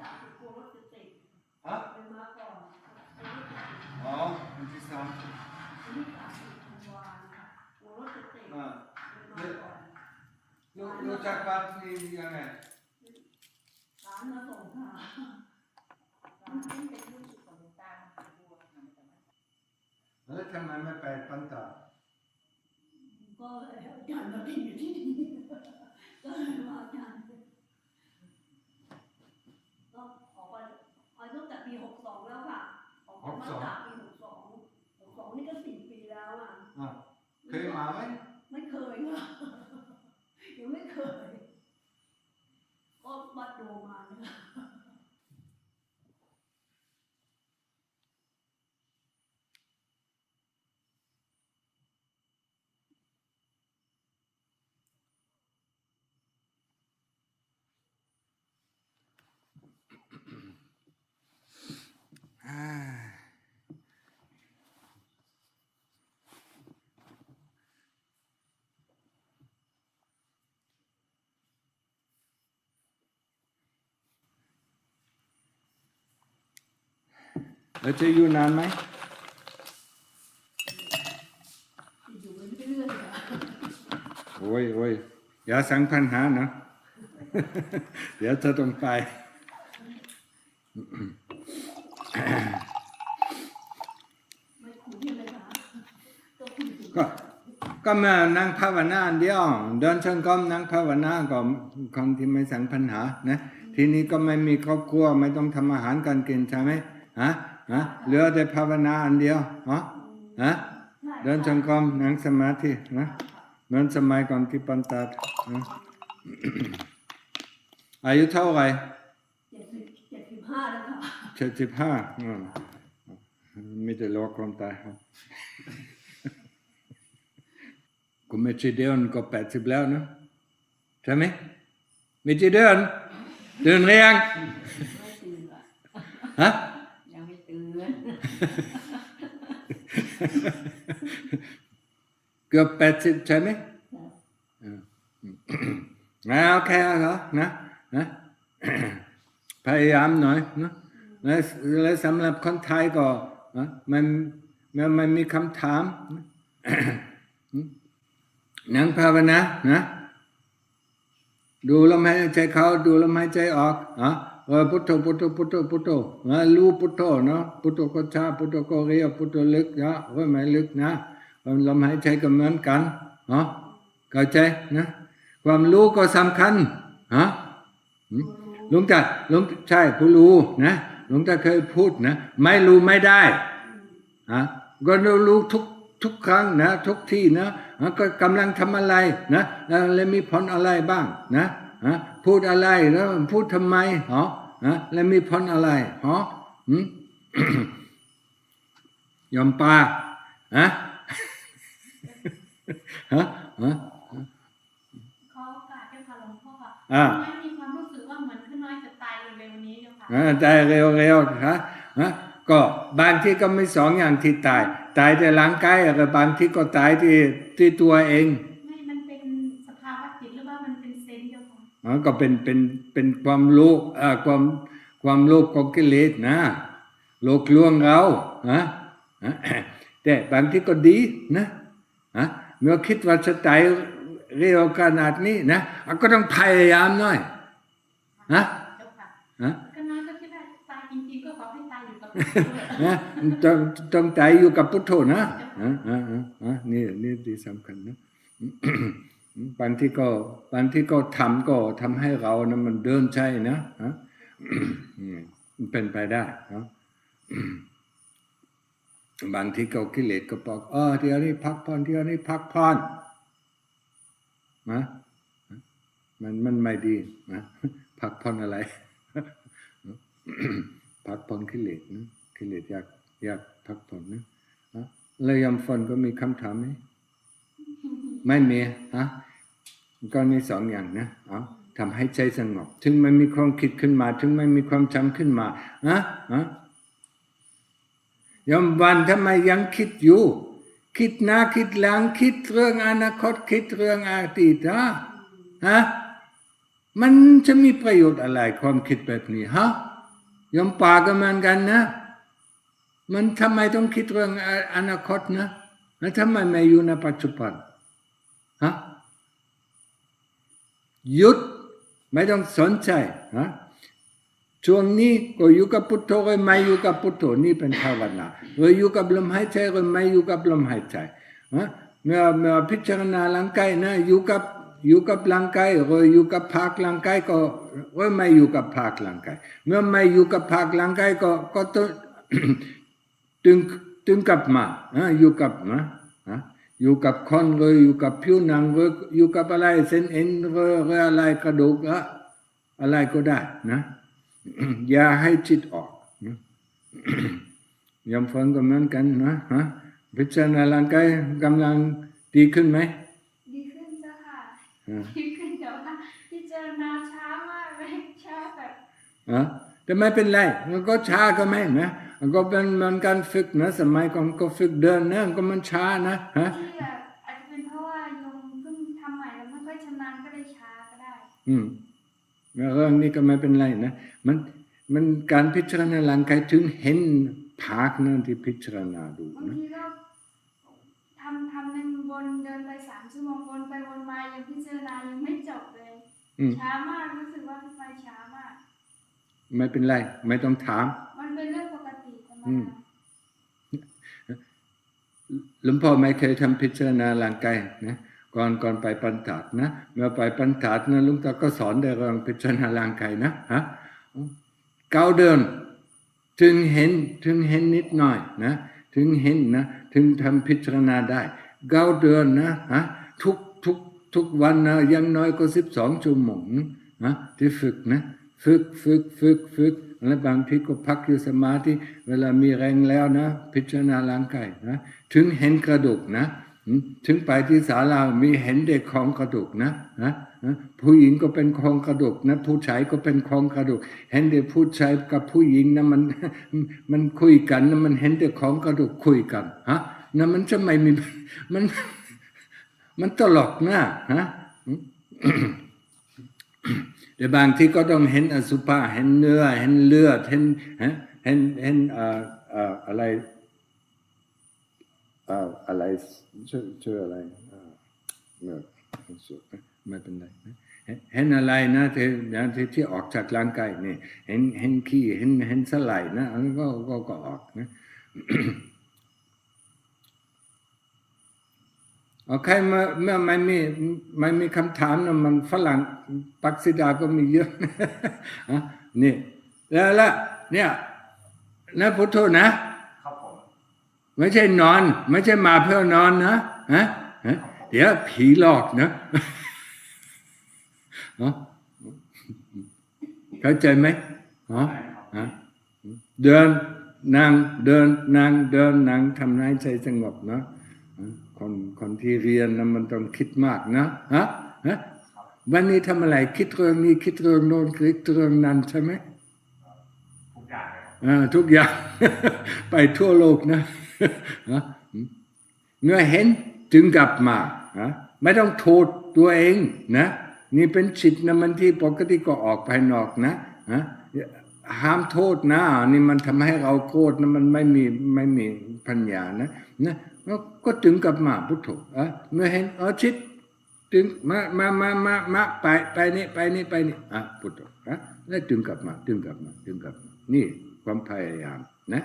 30กลัวรถจะติดฮะเป็นมาก่อนอ๋อวันที่30วันที่30ธันวาค่ะกลัวรถจะติดเป็นมาก่อนรู้จักวัดนี้ยังไงร้านมาส่งค่ะร้านที่เป็นลูกศิษย์ของหลวงตาค่ะบัวค่ะแล้วทำไมไม่ไปปันตาก็อาจารย์มาติดอยู่ที่นี่ก็เลยมาอาจารย์ก็ออกไปตั้งแต่ปี62แล้วค่ะออกมาจากปี62นี่ก็4 ปีแล้วอ่ะเคยมาไหมไม่เคยค่ะยังไม่เคยก็วัดโดมาเนี่ยแล้วจะอยู่นานไหมอยู่เรื่อยๆค่ะโอ้ยอย่าสั่งปัญหานะ เดี๋ยวจะต้องไปไม่คุยเลยค่ะก็มานั่งภาวนาเดียวเดินชนกรมนั่งภาวนาก็คนที่ไม่สั่งปัญหานะทีนี้ก็ไม่มีครอบครัวไม่ต้องทำอาหารการกินใช่ไหมเหลือแต่ภาวนาอันเดียวเดินจงกรมนั่งสมาธินะเหมือนสมัยก่อนที่ปันตาอายุเท่าไหร่75แล้วค่ะ75มีแต่รอความตายครับกูไม่ใช่เดือนก็80แล้วนะใช่ไหมไม่ใช่เดือนตื่นหรือยังไม่ตื่นอ่ะฮะยังไม่ตื่นเกือบ80ใช่ไหมโอเคเหรอนะพยายามหน่อยนะและสำหรับคนไทยก็มันมีคำถามนั่งภาวนานะดูลมหายใจเข้าดูลมหายใจออกพุทโธพุทโธพุทโธพุทโธรู้พุทโธเนาะพุทโธก็ช้าพุทโธก็เร็วพุทโธลึกนะไม่ลึกนะลมหายใจก็เหมือนกันเข้าใจนะความรู้ก็สำคัญหลวงตาใช่ผู้รู้นะหลวงตาเคยพูดนะไม่รู้ไม่ได้ก็รู้ทุกครั้งนะทุกที่นะก็กำลังทำอะไรนะแล้วมีผลอะไรบ้างนะพูดอะไรแล้วพูดทำไมแล้วมีผลอะไรยอมปาเขากราบเจ้าค่ะหลวงพ่อค่ะไม่มีความรู้สึกว่าเหมือนขึ้นน้อยจะตายเร็วๆนี้เจ้าค่ะตายเร็วๆก็บางที่ก็ไม่สองอย่างที่ตายแต่ร่างกายกับบางที่ก็ตายที่ตัวเองไม่มันเป็นสภาวะจิตหรือว่ามันเป็นเซนส์เจ้าค่ะก็เป็นความโลภความโลภของกิเลสนะโลภลวงเราแต่บางที่ก็ดีนะเมื่อคิดว่าจะตายเร็วขนาดนี้นะก็ต้องพยายามหน่อยเจ้าค่ะก็น้อยก็คิดว่าตายจริงๆก็ขอให้ตายอยู่กับพุทโธต้องตายอยู่กับพุทโธนะนี่ที่สำคัญนะบางที่ก็ทำให้เรานะมันเดินใช่นะมันเป็นไปได้บางทีก็กิเลสก็บอกเดี๋ยวนี้พักผ่อนนะมันไม่ดีนะพักผ่อนอะไรพักผ่อนกิเลสนะกิเลสอยากพักผ่อนนะแล้วยามฝนก็มีคำถามไหมไม่มีก็มีสองอย่างนะทำให้ใจสงบถึงไม่มีความคิดขึ้นมาถึงไม่มีความจำขึ้นมายามวันทำไมยังคิดอยู่คิดหน้าคิดหลังคิดเรื่องอนาคตคิดเรื่องอดีต มันจะมีประโยชน์อะไรความคิดแบบนี้ฮะยมป่าก็เหมือนกันนะมันทำไมต้องคิดเรื่องอนาคตนะแล้วทำไมไม่อยู่ในปัจจุบันฮะหยุดไม่ต้องสนใจฮะช่วงนี้ก็อยู่กับพุทโธหรือไม่อยู่กับพุทโธนี่เป็นภาวนาหรืออยู่กับลมหายใจหรือไม่อยู่กับลมหายใจฮะเมื่อพิจารณาร่างกายนะอยู่กับร่างกายหรืออยู่กับภาคร่างกายก็หรือไม่อยู่กับภาคร่างกายเมื่อไม่อยู่กับภาคร่างกายก็ต้องตึงกลับมาอยู่กับนะอยู่กับคนหรืออยู่กับผิวหนังหรืออยู่กับอะไรเส้นเอ็นหรืออะไรกระดูกอะไรก็ได้นะอย่าให้จิตออกยอมฟังก็เหมือนกันนะพิจารณาร่างกายกำลังดีขึ้นไหมดีขึ้นจ้ะค่ะดีขึ้นแต่ว่าพิจารณาช้ามากเลยช้าแบบแต่ไม่เป็นไรมันก็ช้าก็ไม่นะมันก็เป็นเหมือนการฝึกนะสมัยก่อนก็ฝึกเดินนะก็มันช้านะที่แบบอาจจะเป็นเพราะว่าโยมเพิ่งทำใหม่แล้วไม่ค่อยชำนาญก็เลยช้าก็ได้เรื่องนี้ก็ไม่เป็นไรนะมันการพิจารณาร่างกายถึงเห็นภาคนั้นที่พิจารณาดูบางทีก็ทำหนึ่งวนเดินไป3 ชั่วโมงวนไปวนมายังพิจารณายังไม่จบเลยช้ามากรู้สึกว่าไปช้ามากไม่เป็นไรไม่ต้องถามมันเป็นเรื่องปกติธรรมดาหลวงพ่อไม่เคยทำพิจารณาร่างกายนะก่อนไปปันถาดนะเมื่อไปปันถาดนะหลวงตาก็สอนในเรื่องพิจารณาร่างกายนะก้าวเดินถึงเห็นนิดหน่อยนะถึงเห็นนะถึงทำพิจารณาได้ก้าวเดินนะทุกวันนะยังน้อยก็12 ชั่วโมงนะที่ฝึกนะฝึกแล้วบางทีก็พักอยู่สมาธิเวลามีแรงแล้วนะพิจารณาร่างกายนะถึงเห็นกระดูกนะถึงไปที่ศาลามีเห็นเด็กของกระดูกนะผู้หญิงก็เป็นของกระดูกนะผู้ชายก็เป็นของกระดูกเห็นเด็กผู้ชายกับผู้หญิงนะมันคุยกันนะมันเห็นเด็กของกระดูกคุยกันนะมันจะไม่มีมันตลกนะแต่บางทีก็ต้องเห็นอสุภะเห็นเนื้อเห็นเลือดเห็นอะไรชื่ออะไรไม่เป็นไรเห็นอะไรนะที่ออกจากร่างกายนี่เห็นขี้เห็นสลายนะอันนั้นก็ออกนะโอเคเมื่อไม่มีคำถามนะมันฝรั่งปักศิดาก็มีเยอะนี่แล้วเนี่ยนะพุทโธนะครับผมไม่ใช่นอนไม่ใช่มาเพื่อนอนนะเดี๋ยวผีหลอกนะเข้าใจไหมเดินนั่งทำให้ใจสงบนะคนที่เรียนนะมันต้องคิดมากนะวันนี้ทำอะไรคิดเรื่องนี้คิดเรื่องโน้นคิดเรื่องนั้นใช่ไหมทุกอย่าง ไปทั่วโลกนะเมื่อเห็นจึงกลับมาไม่ต้องโทษตัวเองนะนี่เป็นจิตนะมันที่ปกติก็ออกภายนอกนะห้ามโทษนะนี่มันทำให้เราโกรธนะมันไม่มีปัญญานะก็ถึงกลับมาพุทโธเมื่อเห็นจิตถึงมาไปนี่พุทโธแล้วถึงกลับมานี่ความพยายามนะ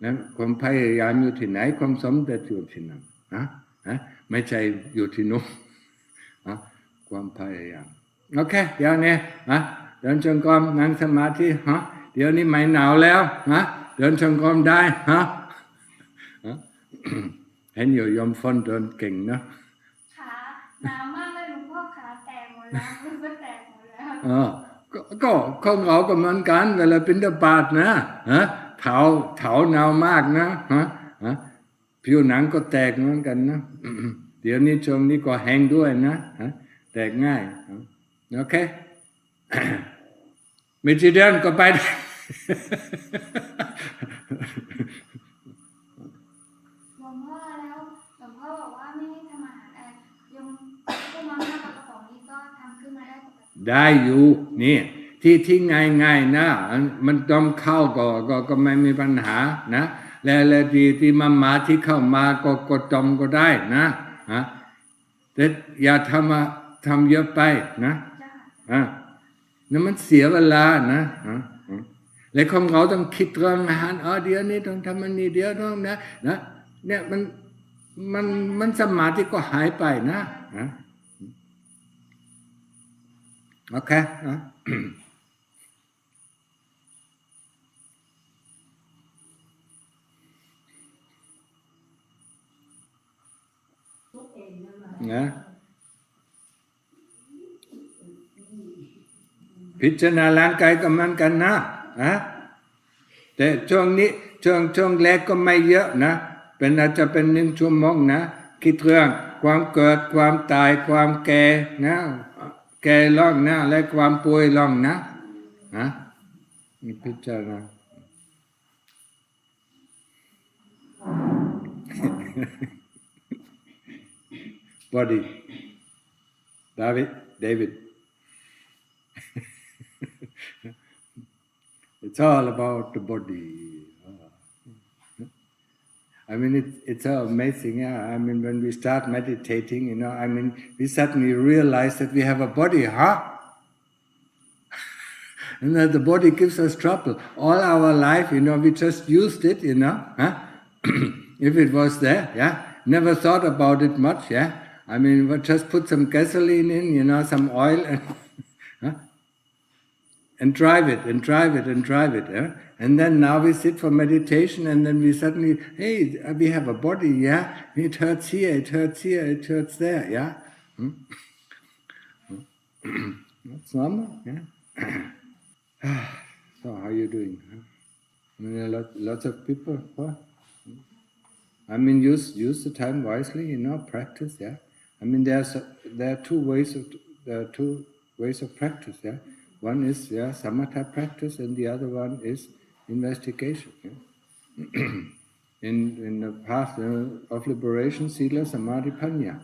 นั้นความพยายามอยู่ที่ไหนความสำเร็จอยู่ที่นั่นไม่ใช่อยู่ที่นู้นความพยายามโอเคเดี๋ยวนี้เดินจงกรมนั่งสมาธิเดี๋ยวนี้ไม่หนาวแล้วเดินจงกรมได้เห็นอยู่ยมฝนเดินเก่งนะขาหนาวมากเลยหลวงพ่อขาแตกหมดแล้วมือก็แตกหมดแล้วก็ของเราก็เหมือนกันเวลาบิณฑบาตนะเท้าหนาวมากนะผิวหนังก็แตกเหมือนกันนะเดี๋ยวนี้ช่วงนี้ก็แห้งด้วยนะแตกง่ายโอเคไม่จีเดินก็ไปได้หลวงพ่อบอกว่าไม่ให้ทำอาหารยมพวกมังม่าปลากระป๋องนี้ก็ทำขึ้นมาได้ ได้อยู่นี่ที่ง่ายๆนะมันต้องเข้าก็ไม่มีปัญหานะและที่มาที่เข้ามาก็จมก็ได้นะแต่อย่าทำเยอะไปนะนั่นมันเสียเวลานะและของเราต้องคิดเรื่องอาหารเดี๋ยวนี้ต้องทำมันนี้เดี๋ยวต้องนะเนี่ยมันสมาธิก็หายไปนะโอเคนะพิจารณาร่างกายกับมันกันนะแต่ช่วงนี้ช่วงแรกก็ไม่เยอะนะอาจจะเป็น1 ชั่วโมงนะคิดเรื่องความเกิดความตายความแก่นะแก่ล่องนะและความป่วยล่องนะพิจารณาbody David it's all about the body I mean it's so amazing I mean when we start meditating I mean we suddenly realize that we have a body and that the body gives us trouble all our life we just used it if it was there never thought about it much I mean we just put some gasoline in some oil and drive it and then now we sit for meditation and then we suddenly hey we have a body it hurts here it hurts there that's normal so how are you doing I mean lots of people I mean use the time wisely practice I mean there are two ways of practice one is samatha practice and the other one is investigation in the path of liberation sila samadhi panya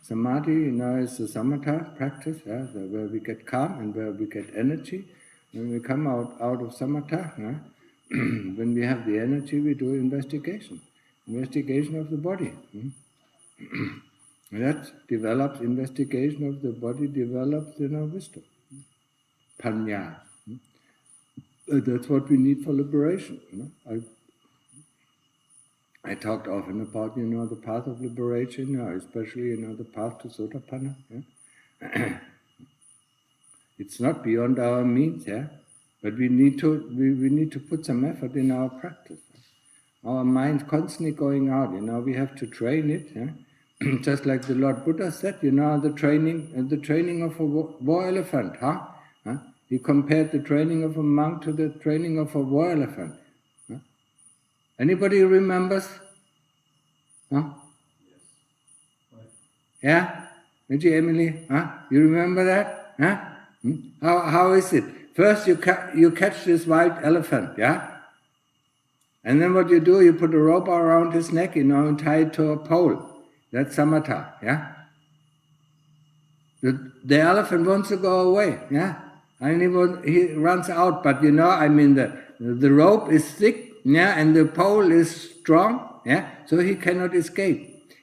samadhi is the samatha practice where we get calm and where we get energy when we come out of samatha when we have the energy we do investigation of the body that develops investigation of the body develops wisdom panya that's what we need for liberation I talked often about the path of liberation especially the path to sotapanna it's not beyond our means but we need to put some effort in our practice our mind constantly going out we have to train it just like the Lord Buddha said the training of a war elephant he compared the training of a monk to the training of a war elephant anybody remembers Maybe Emily you remember that how is it first you catch this wild elephant and then what you do you put a rope around his neck and tie it to a pole that's samatha the elephant wants to go away and he runs out but I mean the rope is thick and the pole is strong so he cannot escape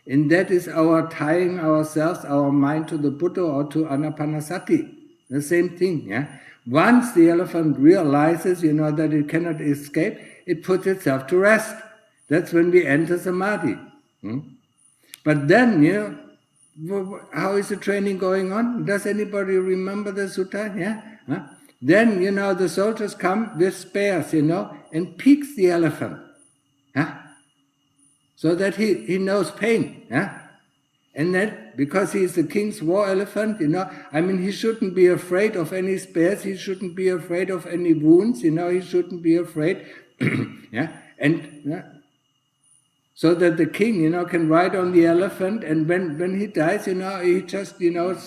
and that is our tying ourselves our mind to the Buddha or to anapanasati the same thing once the elephant realizes that it cannot escape it puts itself to rest that's when we enter samadhi but then how is the training going on does anybody remember the sutta then the soldiers come with spears and peeks the elephant so that he knows pain and that because he is the king's war elephant I mean he shouldn't be afraid of any spears he shouldn't be afraid of any wounds he shouldn't be afraid and so that the king can ride on the elephant and when he dies he just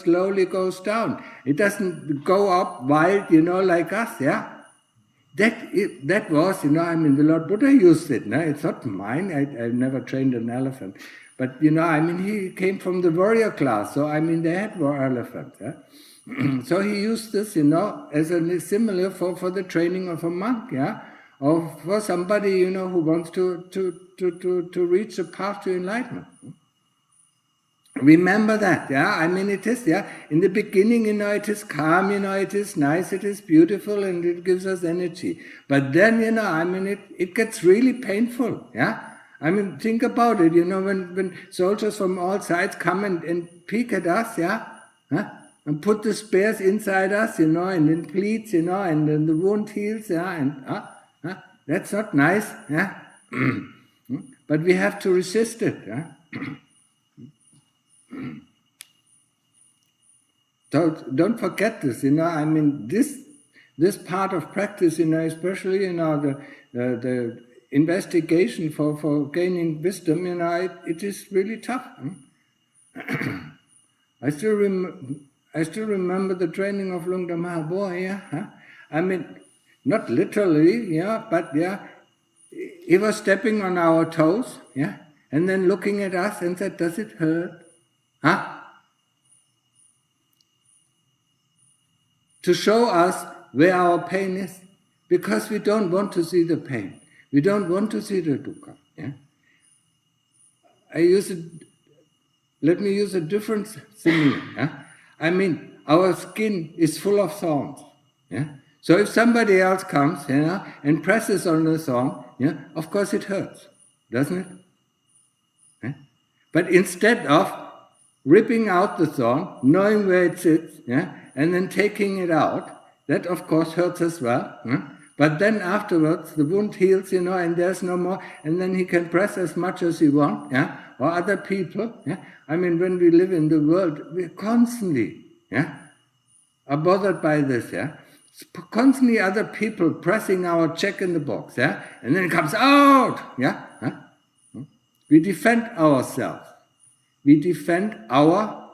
slowly goes down it doesn't go up wild like us that was I mean the Lord Buddha used it it's not mine I've never trained an elephant but I mean he came from the warrior class so I mean they had war elephants So he used this, as a similar for the training of a monk, or for somebody, who wants to reach the path to enlightenment. Remember that, it is, in the beginning, it is calm, it is nice, it is beautiful, and it gives us energy. But then, it gets really painful, think about it, when soldiers from all sides come and peek at us, and put the spears inside us, and then bleeds, and then the wound heals, that's not nice, But we have to resist it, So don't forget this, this part of practice, especially, the investigation for gaining wisdom, it is really tough. I still remember the training of Luang Dhamma boy, not literally, but he was stepping on our toes, and then looking at us and said, "Does it hurt?" To show us where our pain is, because we don't want to see the pain. We don't want to see the dukkha. Let me use a different simile. Our skin is full of thorns. So if somebody else comes, and presses on the thorn, of course it hurts, doesn't it? But instead of ripping out the thorn, knowing where it sits, and then taking it out, that of course hurts as well. But then afterwards, the wound heals, and there's no more, and then he can press as much as he wants, or other people. When we live in the world, we're constantly, are bothered by this, constantly other people pressing our check in the box, and then it comes out, We defend ourselves. We defend ourselves.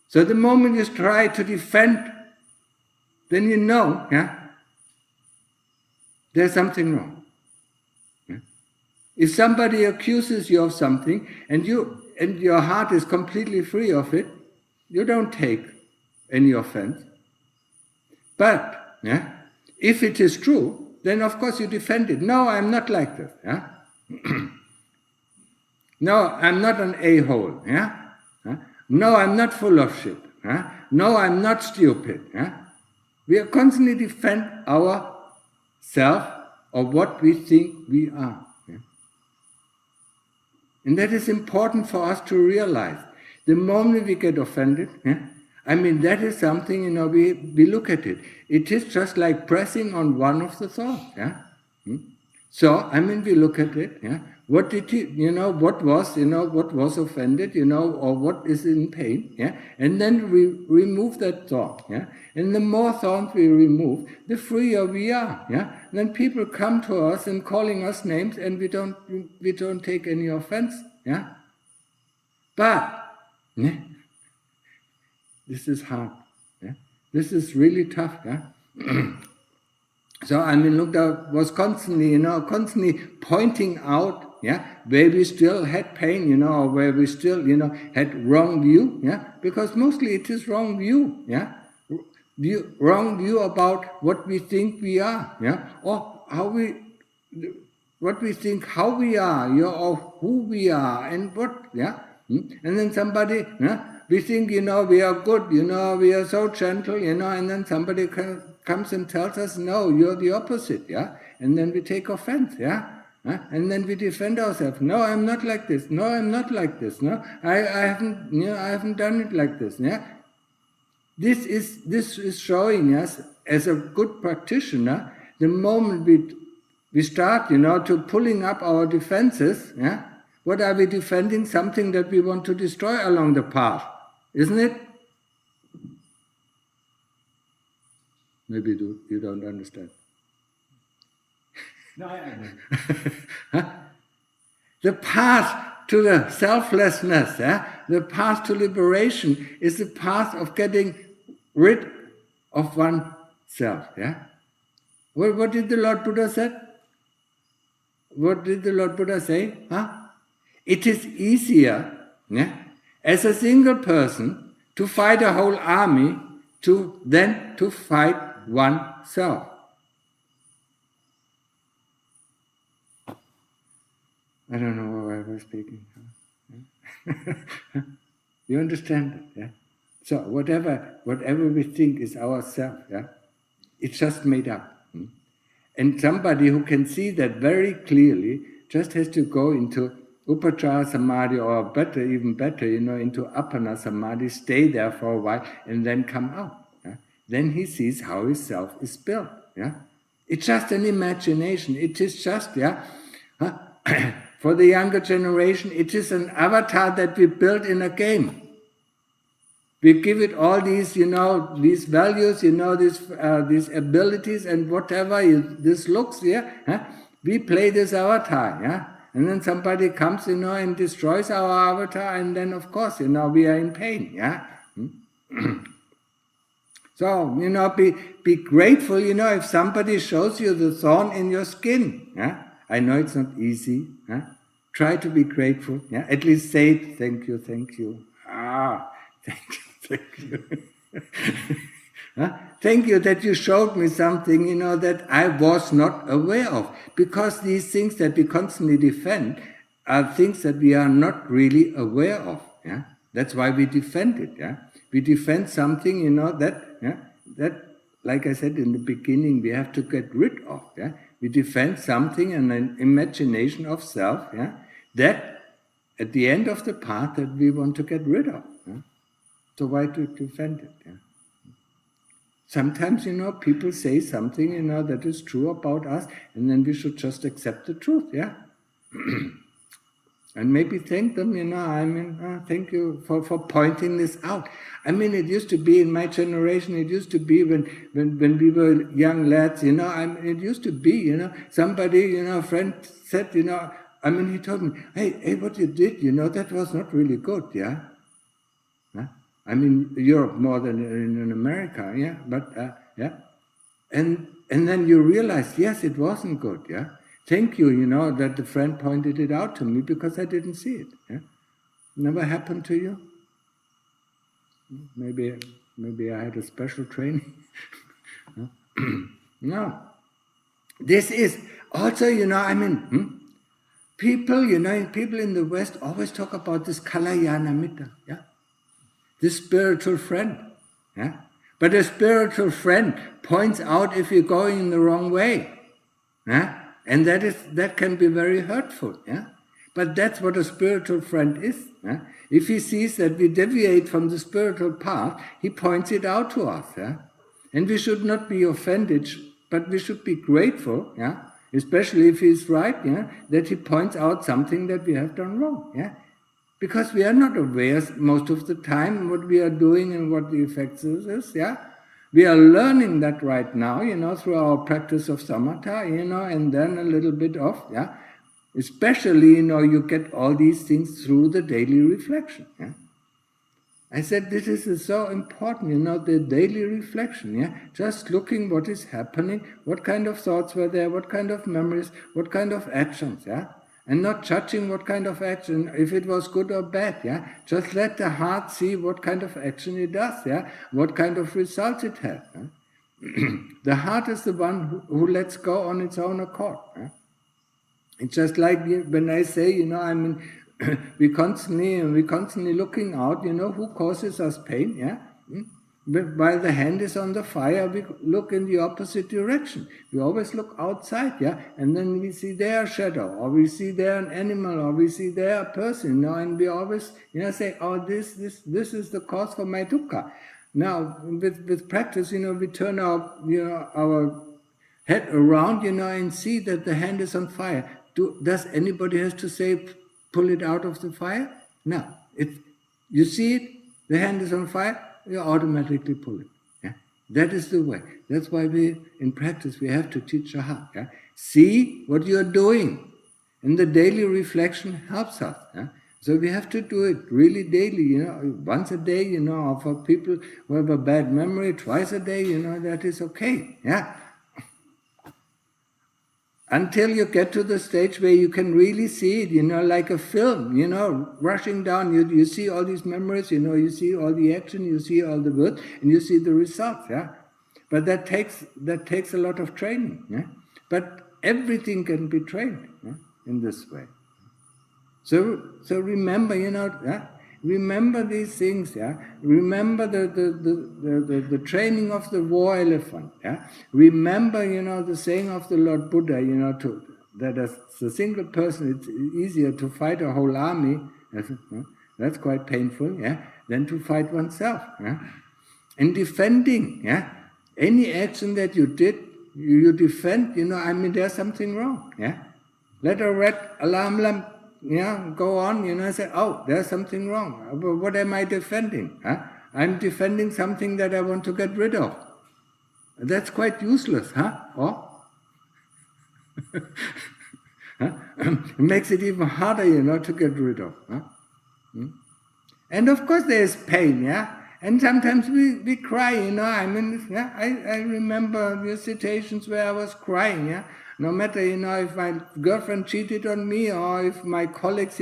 So the moment you try to defend, then there's something wrong. If somebody accuses you of something and your heart is completely free of it, you don't take any offense. But if it is true, then of course you defend it. No, I'm not like this. No, I'm not an a-hole. No, I'm not full of shit. No, I'm not stupid. We are constantly defend ourselves or what we think we are. And that is important for us to realize. The moment we get offended, that is something, we look at it. It is just like pressing on one of the thorns. So, we look at it. What did what was offended, or what is in pain, and then we remove that thorn, and the more thorns we remove, the freer we are, Then people come to us and calling us names, and we don't take any offense, But, this is hard, This is really tough, So, Lukta was constantly pointing out, where we still had pain, or where we still, had wrong view, because mostly it is wrong view, wrong view about what we think we are, or what we think how we are, or who we are, and what, and then somebody, we think, we are good, we are so gentle, and then somebody comes and tells us, no, you're the opposite, and then we take offense, and then we defend ourselves. No, I'm not like this. No, I'm not like this. No, I haven't done it like this. This is showing us as a good practitioner. The moment we start, to pulling up our defenses, what are we defending? Something that we want to destroy along the path, isn't it? Maybe you don't understand. No, I know. The path to the selflessness, the path to liberation is the path of getting rid of oneself. What did the Lord Buddha say? What did the Lord Buddha say? It is easier as a single person to fight a whole army, to fight oneself. I don't know why I was speaking. You understand it, yeah? So whatever we think is ourself, yeah, it's just made up. And somebody who can see that very clearly just has to go into Upachara Samadhi, or even better, into Appana Samadhi, stay there for a while, and then come out. Yeah? Then he sees how his self is built. Yeah? It's just an imagination. It is just, for the younger generation, it is an avatar that we built in a game. We give it all these, these values, these abilities and whatever this looks, we play this avatar, and then somebody comes, and destroys our avatar, and then of course, we are in pain, So, be grateful, if somebody shows you the thorn in your skin, I know it's not easy, Try to be grateful, At least say it, thank you, thank you. Thank you. Thank you that you showed me something, that I was not aware of. Because these things that we constantly defend are things that we are not really aware of. That's why we defend it. We defend something, that, like I said in the beginning, we have to get rid of. We defend something, an imagination of self, that at the end of the path that we want to get rid of. So why to defend it? Sometimes, people say something, that is true about us, and then we should just accept the truth, And maybe thank them, thank you for pointing this out. It used to be in my generation, it used to be when we were young lads, it used to be, somebody, a friend said, he told me, hey, what you did, that was not really good, Europe more than in America, but and then you realize, yes, it wasn't good, Thank you, that the friend pointed it out to me because I didn't see it, Never happened to you? Maybe I had a special training. No. This is also, people, people in the West always talk about this Kalyana Mitta, this spiritual friend, But a spiritual friend points out if you're going in the wrong way, And that can be very hurtful, But that's what a spiritual friend is, If he sees that we deviate from the spiritual path, he points it out to us, And we should not be offended, but we should be grateful, Especially if he's right, that he points out something that we have done wrong, Because we are not aware most of the time what we are doing and what the effects is, We are learning that right now, through our practice of samatha, and then a little bit of, Especially, you get all these things through the daily reflection, I said this is so important, the daily reflection, Just looking what is happening, what kind of thoughts were there, what kind of memories, what kind of actions, And not judging what kind of action, if it was good or bad, Just let the heart see what kind of action it does, What kind of results it has, The heart is the one who lets go on its own accord, It's just like when I say, we constantly looking out, who causes us pain, But while the hand is on the fire, we look in the opposite direction. We always look outside, And then we see there a shadow, or we see there an animal, or we see there a person, And we always, say, oh, this is the cause for my dukkha. Now, with practice, we turn our head around, and see that the hand is on fire. Does anybody has to say, pull it out of the fire? No. You see it, the hand is on fire, you automatically pull it. That is the way. That's why in practice, we have to teach a heart. See what you are doing. And the daily reflection helps us. So we have to do it really daily, once a day, or for people who have a bad memory, twice a day, that is okay. until you get to the stage where you can really see it, like a film, rushing down. You see all these memories, you see all the action, you see all the words, and you see the results. Yeah, but that takes a lot of training. Yeah, but everything can be trained in this way. So remember, remember these things. Yeah, remember the training of the war elephant. Yeah, remember, the saying of the Lord Buddha. That as a single person, it's easier to fight a whole army. That's quite painful. Yeah, than to fight oneself. Yeah, and defending. Yeah, any action that you did, you defend. There's something wrong. Yeah, let a red alarm lamp go on, say, oh, there's something wrong. But what am I defending? I'm defending something that I want to get rid of. That's quite useless, Or it makes it even harder, to get rid of. And of course there is pain, and sometimes we cry, I remember the situations where I was crying, No matter, if my girlfriend cheated on me or if my colleagues,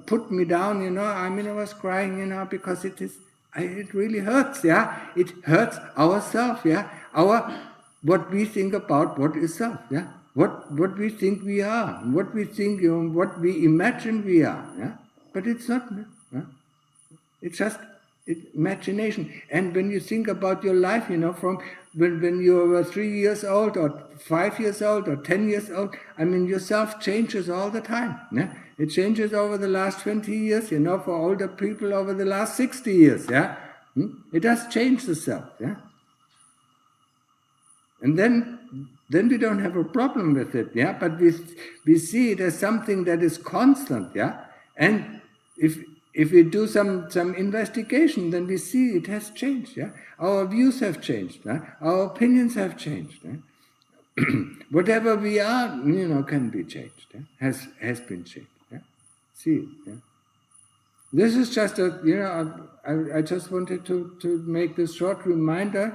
put me down, I was crying, because it really hurts, It hurts ourselves, what we think about what is self, What we think we are, what we think, what we imagine we are, But it's not, It's just imagination. And when you think about your life, from when you were 3 years old or 5 years old or 10 years old, yourself changes all the time. It changes over the last 20 years, for older people over the last 60 years. It does change the self. And then we don't have a problem with it. But we see it as something that is constant. And if we do some investigation, then we see it has changed. Our views have changed. Our opinions have changed. Whatever we are, can be changed. Has been changed. See it. This is just I just wanted to make this short reminder.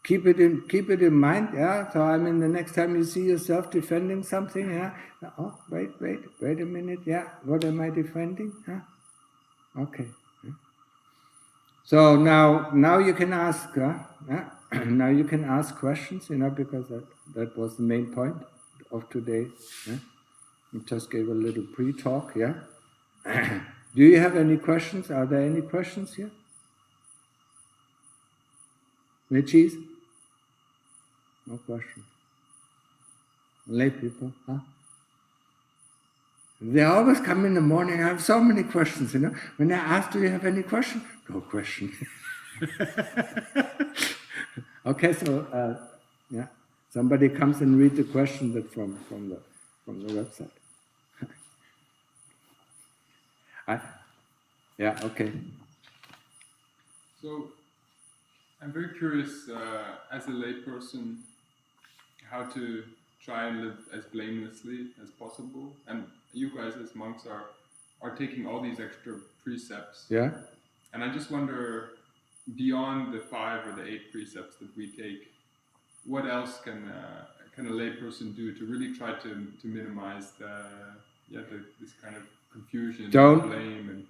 Keep it in mind. So the next time you see yourself defending something, oh, wait a minute. What am I defending? Okay. So now you can ask. Now you can ask questions. Because that was the main point of today. We just gave a little pre-talk. Do you have any questions? Are there any questions here? Mitchie's? No question. Lay people, They always come in the morning. I have so many questions, When I ask, do you have any question? No question. Okay, so somebody comes and read the question that from the website. Okay. So I'm very curious, as a layperson, how to try and live as blamelessly as possible. And you guys as monks are taking all these extra precepts. And I just wonder, beyond the 5 or the 8 precepts that we take, what else can a layperson do to really try to minimize this kind of confusion, Don't blame, and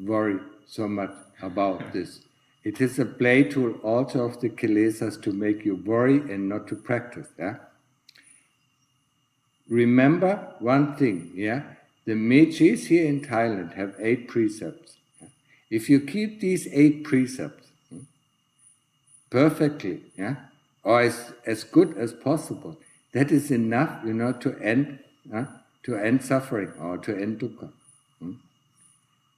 worry so much about this. It is a play tool also of the kilesas to make you worry and not to practice. Remember one thing. The Mechis here in Thailand have 8 precepts. If you keep these 8 precepts perfectly, or as good as possible, that is enough, to end suffering or to end dukkha.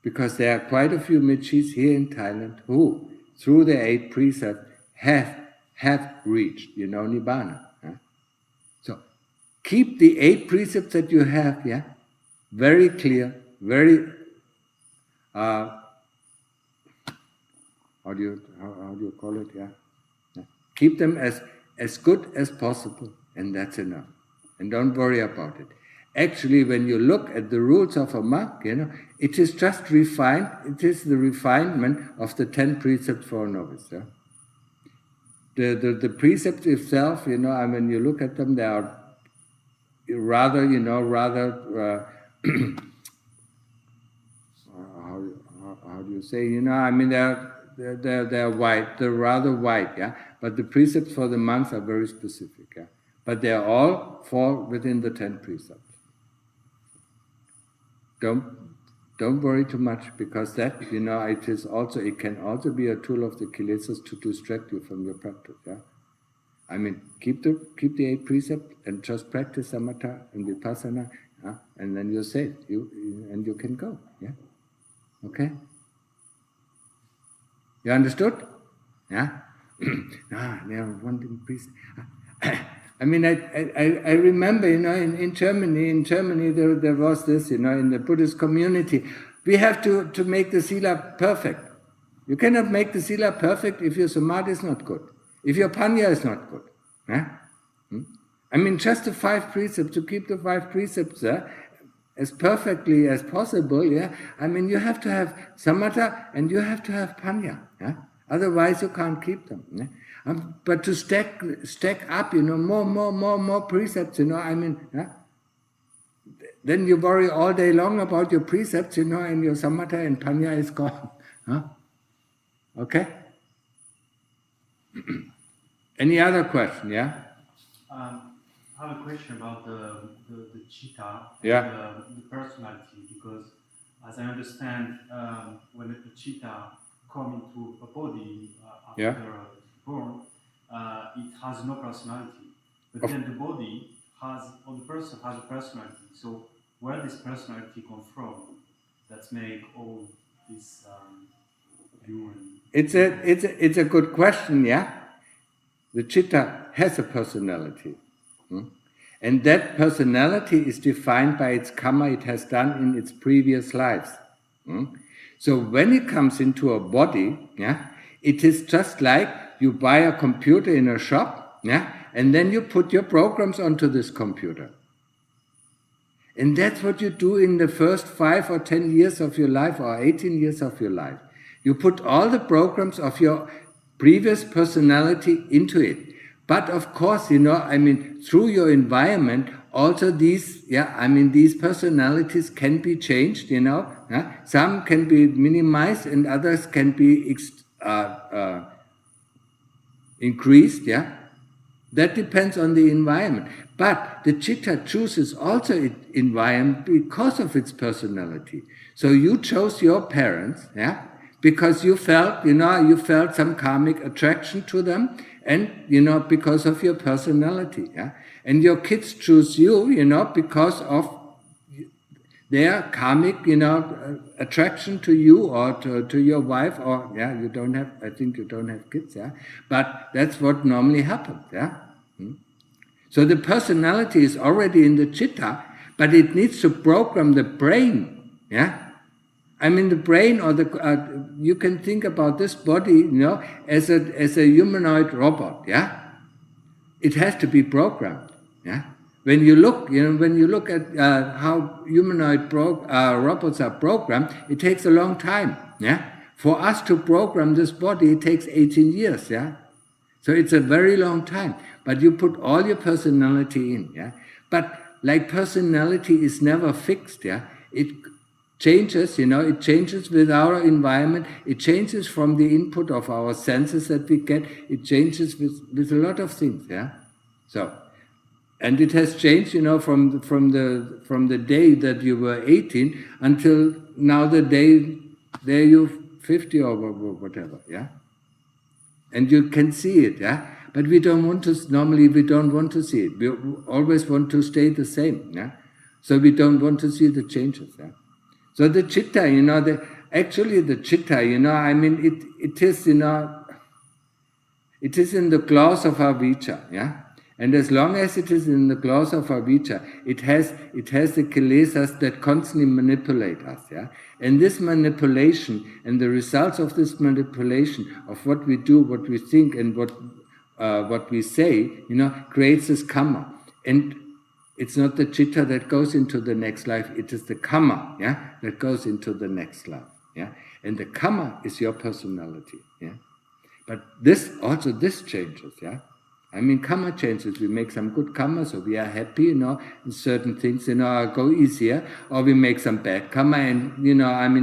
Because there are quite a few Mechis here in Thailand who, through the 8 precepts, have reached, Nibbana. So keep the 8 precepts that you have, very clear, very how do you call it? Keep them as good as possible, and that's enough. And don't worry about it. Actually, when you look at the rules of a monk, it is just refined. It is the refinement of the 10 precepts for a novice. the precepts itself, you know, I mean, you look at them, they are rather, you know, rather, how do you say, you know, I mean, they're wide, they're rather wide, yeah, but the precepts for the monks are very specific, yeah, but they all fall within the 10 precepts. Don't worry too much, because that, you know, it can also be a tool of the kilesas to distract you from your practice, yeah. I mean, keep the 8 precepts and just practice samatha and vipassana, and then you're safe. You can go, yeah. Okay. You understood? Yeah. There was one thing, please. I mean, I remember, you know, in Germany there was this, you know, in the Buddhist community, we have to make the sila perfect. You cannot make the sila perfect if your samadhi is not good, if your panya is not good. Yeah? I mean, just the 5 precepts, to keep the 5 precepts as perfectly as possible, yeah. I mean, you have to have samatha and you have to have panya, yeah. Otherwise, you can't keep them. Yeah? But to stack up, you know, more precepts, you know, I mean, yeah? Then you worry all day long about your precepts, you know, and your samatha and panya is gone. Huh? Okay? Any other question, yeah? I have a question about the chitta and Yeah. the personality, because as I understand, when the chitta comes into a body after Yeah. born, it has no personality. But then the body or the person has a personality. So where does personality come from? That make all this human. It's a good question, yeah. The chitta has a personality. And that personality is defined by its karma it has done in its previous lives. So when it comes into a body, yeah, it is just like you buy a computer in a shop, yeah, and then you put your programs onto this computer. And that's what you do in the first 5 or 10 years of your life, or 18 years of your life. You put all the programs of your previous personality into it. But of course, you know, I mean, through your environment, also these personalities can be changed, you know. Some can be minimized and others can be increased, yeah. That depends on the environment. But the chitta chooses also its environment because of its personality. So you chose your parents, yeah, because you felt some karmic attraction to them, and, you know, because of your personality, yeah. And your kids choose you, you know, because of their karmic, you know, attraction to you or to your wife, or, yeah, I think you don't have kids, yeah. But that's what normally happens, yeah. So the personality is already in the chitta, but it needs to program the brain, yeah. I mean, the brain, or you can think about this body, you know, as a humanoid robot, yeah. It has to be programmed, yeah. When you look at how humanoid robots are programmed, it takes a long time, yeah. For us to program this body, it takes 18 years, yeah. So it's a very long time. But you put all your personality in, yeah. But like personality is never fixed, yeah. It changes, you know, it changes with our environment, it changes from the input of our senses that we get, it changes with a lot of things, yeah. So, and it has changed, you know, from the day that you were 18 until now, the day there you're 50 or whatever, yeah. And you can see it, yeah. But normally we don't want to see it. We always want to stay the same, yeah. So we don't want to see the changes, yeah. So the chitta, you know, the chitta, you know, I mean, it is, you know, it is in the clause of avijja, yeah. And as long as it is in the clause of avijja, it has the kilesas that constantly manipulate us, yeah. And this manipulation and the results of this manipulation of what we do, what we think, and what we say, you know, creates this karma. And it's not the chitta that goes into the next life, it is the karma, yeah, that goes into the next life, yeah. And the karma is your personality, yeah. But this changes, yeah. I mean, karma changes. We make some good karma, so we are happy, and certain things, go easier, or we make some bad karma, and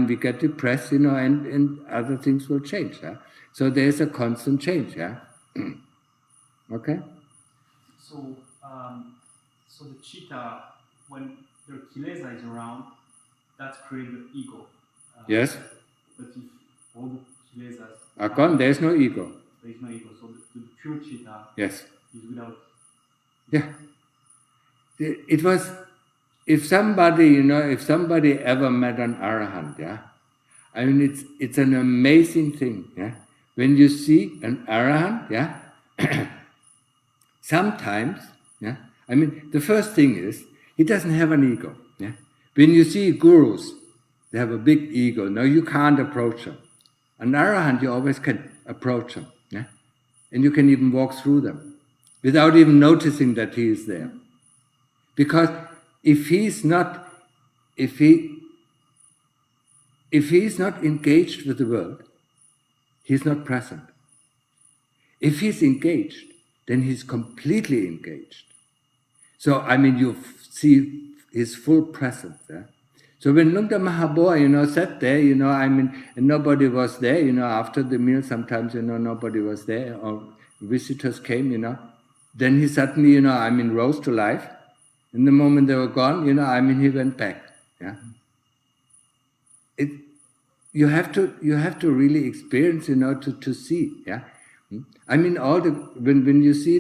we get depressed, and other things will change, yeah. So there's a constant change, yeah. Okay. So, so the chitta, when the kilesa is around, that's creating the ego. Yes. But if all the kilesas are gone, there's no ego. There is no ego. So the pure chitta yes. is without. Yeah. It was, if somebody ever met an arahant, yeah, I mean, it's an amazing thing, yeah. When you see an arahant, yeah, sometimes, yeah, I mean, the first thing is, he doesn't have an ego, yeah. When you see gurus, they have a big ego. No, you can't approach them. An arahant, you always can approach them, yeah, and you can even walk through them without even noticing that he is there. Because if he is not engaged with the world, he's not present. If he's engaged, then he's completely engaged. So, I mean, you see his full presence there. Yeah? So when Lungta Mahaboa, sat there, I mean, and nobody was there, after the meal sometimes, nobody was there, or visitors came, then he suddenly, rose to life. In the moment they were gone, he went back. Yeah. You have to really experience, to see. Yeah. I mean, when you see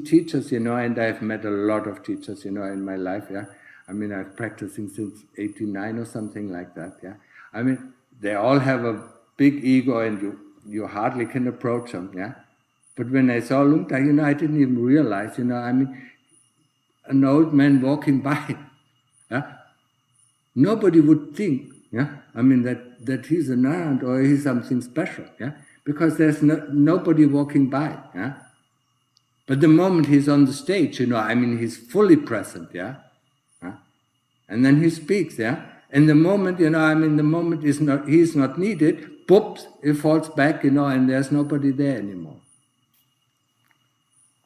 teachers, and I've met a lot of teachers, in my life. Yeah. I mean, I've practicing since 89 or something like that. Yeah. I mean, they all have a big ego, and you hardly can approach them. Yeah. But when I saw Lungta, I didn't even realize, an old man walking by, yeah? Nobody would think, yeah, I mean that he's an arahant or he's something special, yeah, because there's nobody walking by, yeah. But the moment he's on the stage, he's fully present, yeah, and then he speaks, yeah, and the moment, the moment he's not needed, poops, he falls back, and there's nobody there anymore.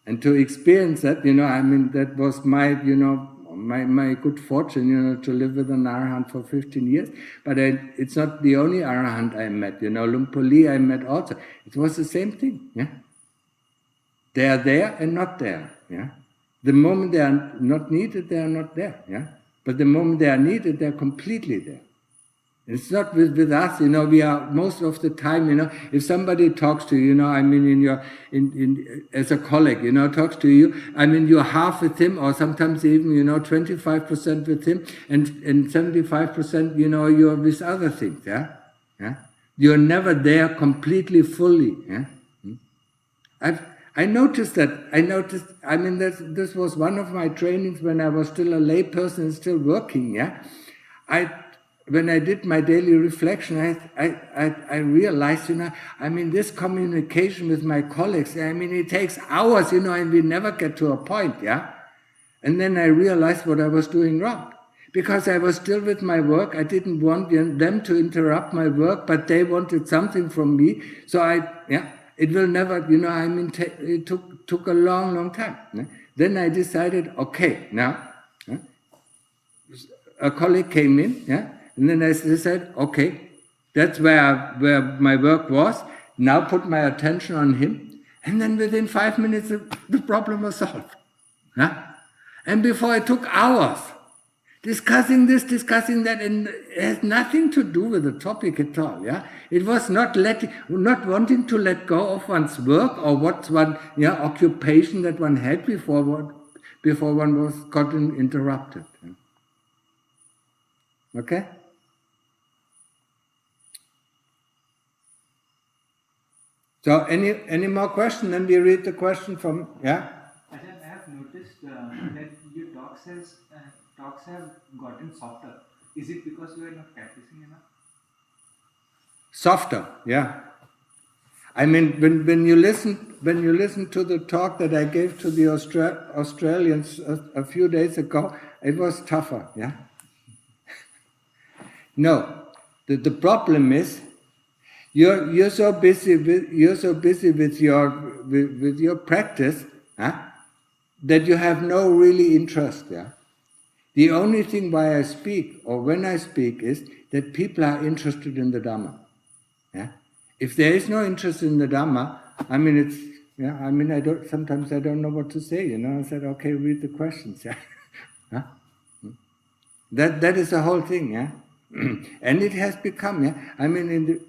And to experience that, that was my, my good fortune, to live with an arahant for 15 years. But it's not the only arahant I met, Lumpoli I met also. It was the same thing, yeah. They are there and not there, yeah. The moment they are not needed, they are not there, yeah. But the moment they are needed, they are completely there. It's not with us, we are most of the time, if somebody talks to you, as a colleague, talks to you, you're half with him, or sometimes even, 25% with him, and 75%, you're with other things, yeah? Yeah? You're never there completely, fully, yeah? I noticed, this was one of my trainings when I was still a lay person and still working, yeah? When I did my daily reflection, I realized, this communication with my colleagues, it takes hours, and we never get to a point, yeah? And then I realized what I was doing wrong. Because I was still with my work, I didn't want them to interrupt my work, but they wanted something from me. So it will never, it took a long, long time. Yeah? Then I decided, okay, now, a colleague came in, yeah? And then I said, okay, that's where my work was. Now put my attention on him. And then within 5 minutes, the problem was solved. Huh? And before it took hours, discussing this, discussing that, and it has nothing to do with the topic at all. Yeah, it was not wanting to let go of one's work or what's one occupation that one had before one was gotten interrupted. Okay. So any more questions? Then we read the question from, yeah? I have noticed that your talks have gotten softer. Is it because you are not practicing enough? Softer, yeah. When you listen to the talk that I gave to the Australians a few days ago, it was tougher, yeah. No, the problem is, you're so busy with your practice, that you have no really interest. The only thing why I speak or when I speak is that people are interested in the Dhamma. If there is no interest in the Dhamma, I mean sometimes I don't know what to say. I said, okay, read the questions. That is the whole thing. And it has become. I mean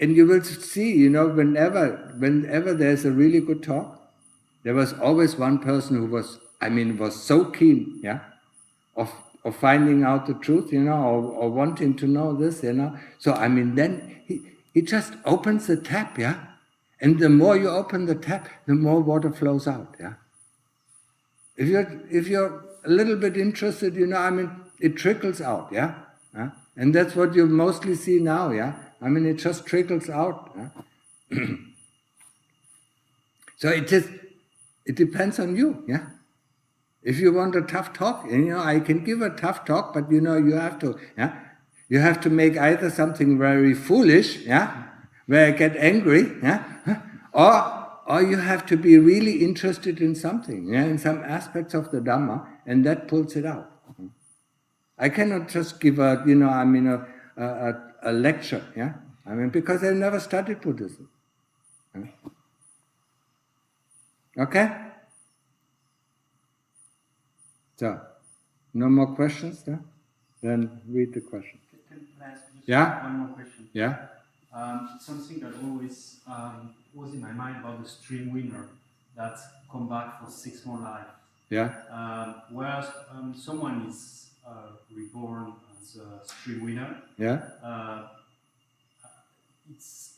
and you will see, whenever there's a really good talk, there was always one person who was so keen, of finding out the truth, or wanting to know this, So then he just opens the tap, and the more you open the tap, the more water flows out, If you're a little bit interested, it trickles out, and that's what you mostly see now, it just trickles out. So it depends on you, If you want a tough talk, I can give a tough talk, but you have to make either something very foolish, where I get angry, or you have to be really interested in something, in some aspects of the Dhamma, and that pulls it out. I cannot just give a lecture, because I never studied Buddhism. Okay? So, no more questions? Then read the question. Can I ask just Yeah? one more question? Yeah? Something that always was in my mind about the stream winner that come back for 6 more lives. Yeah? Whereas someone is reborn as a stream winner, it's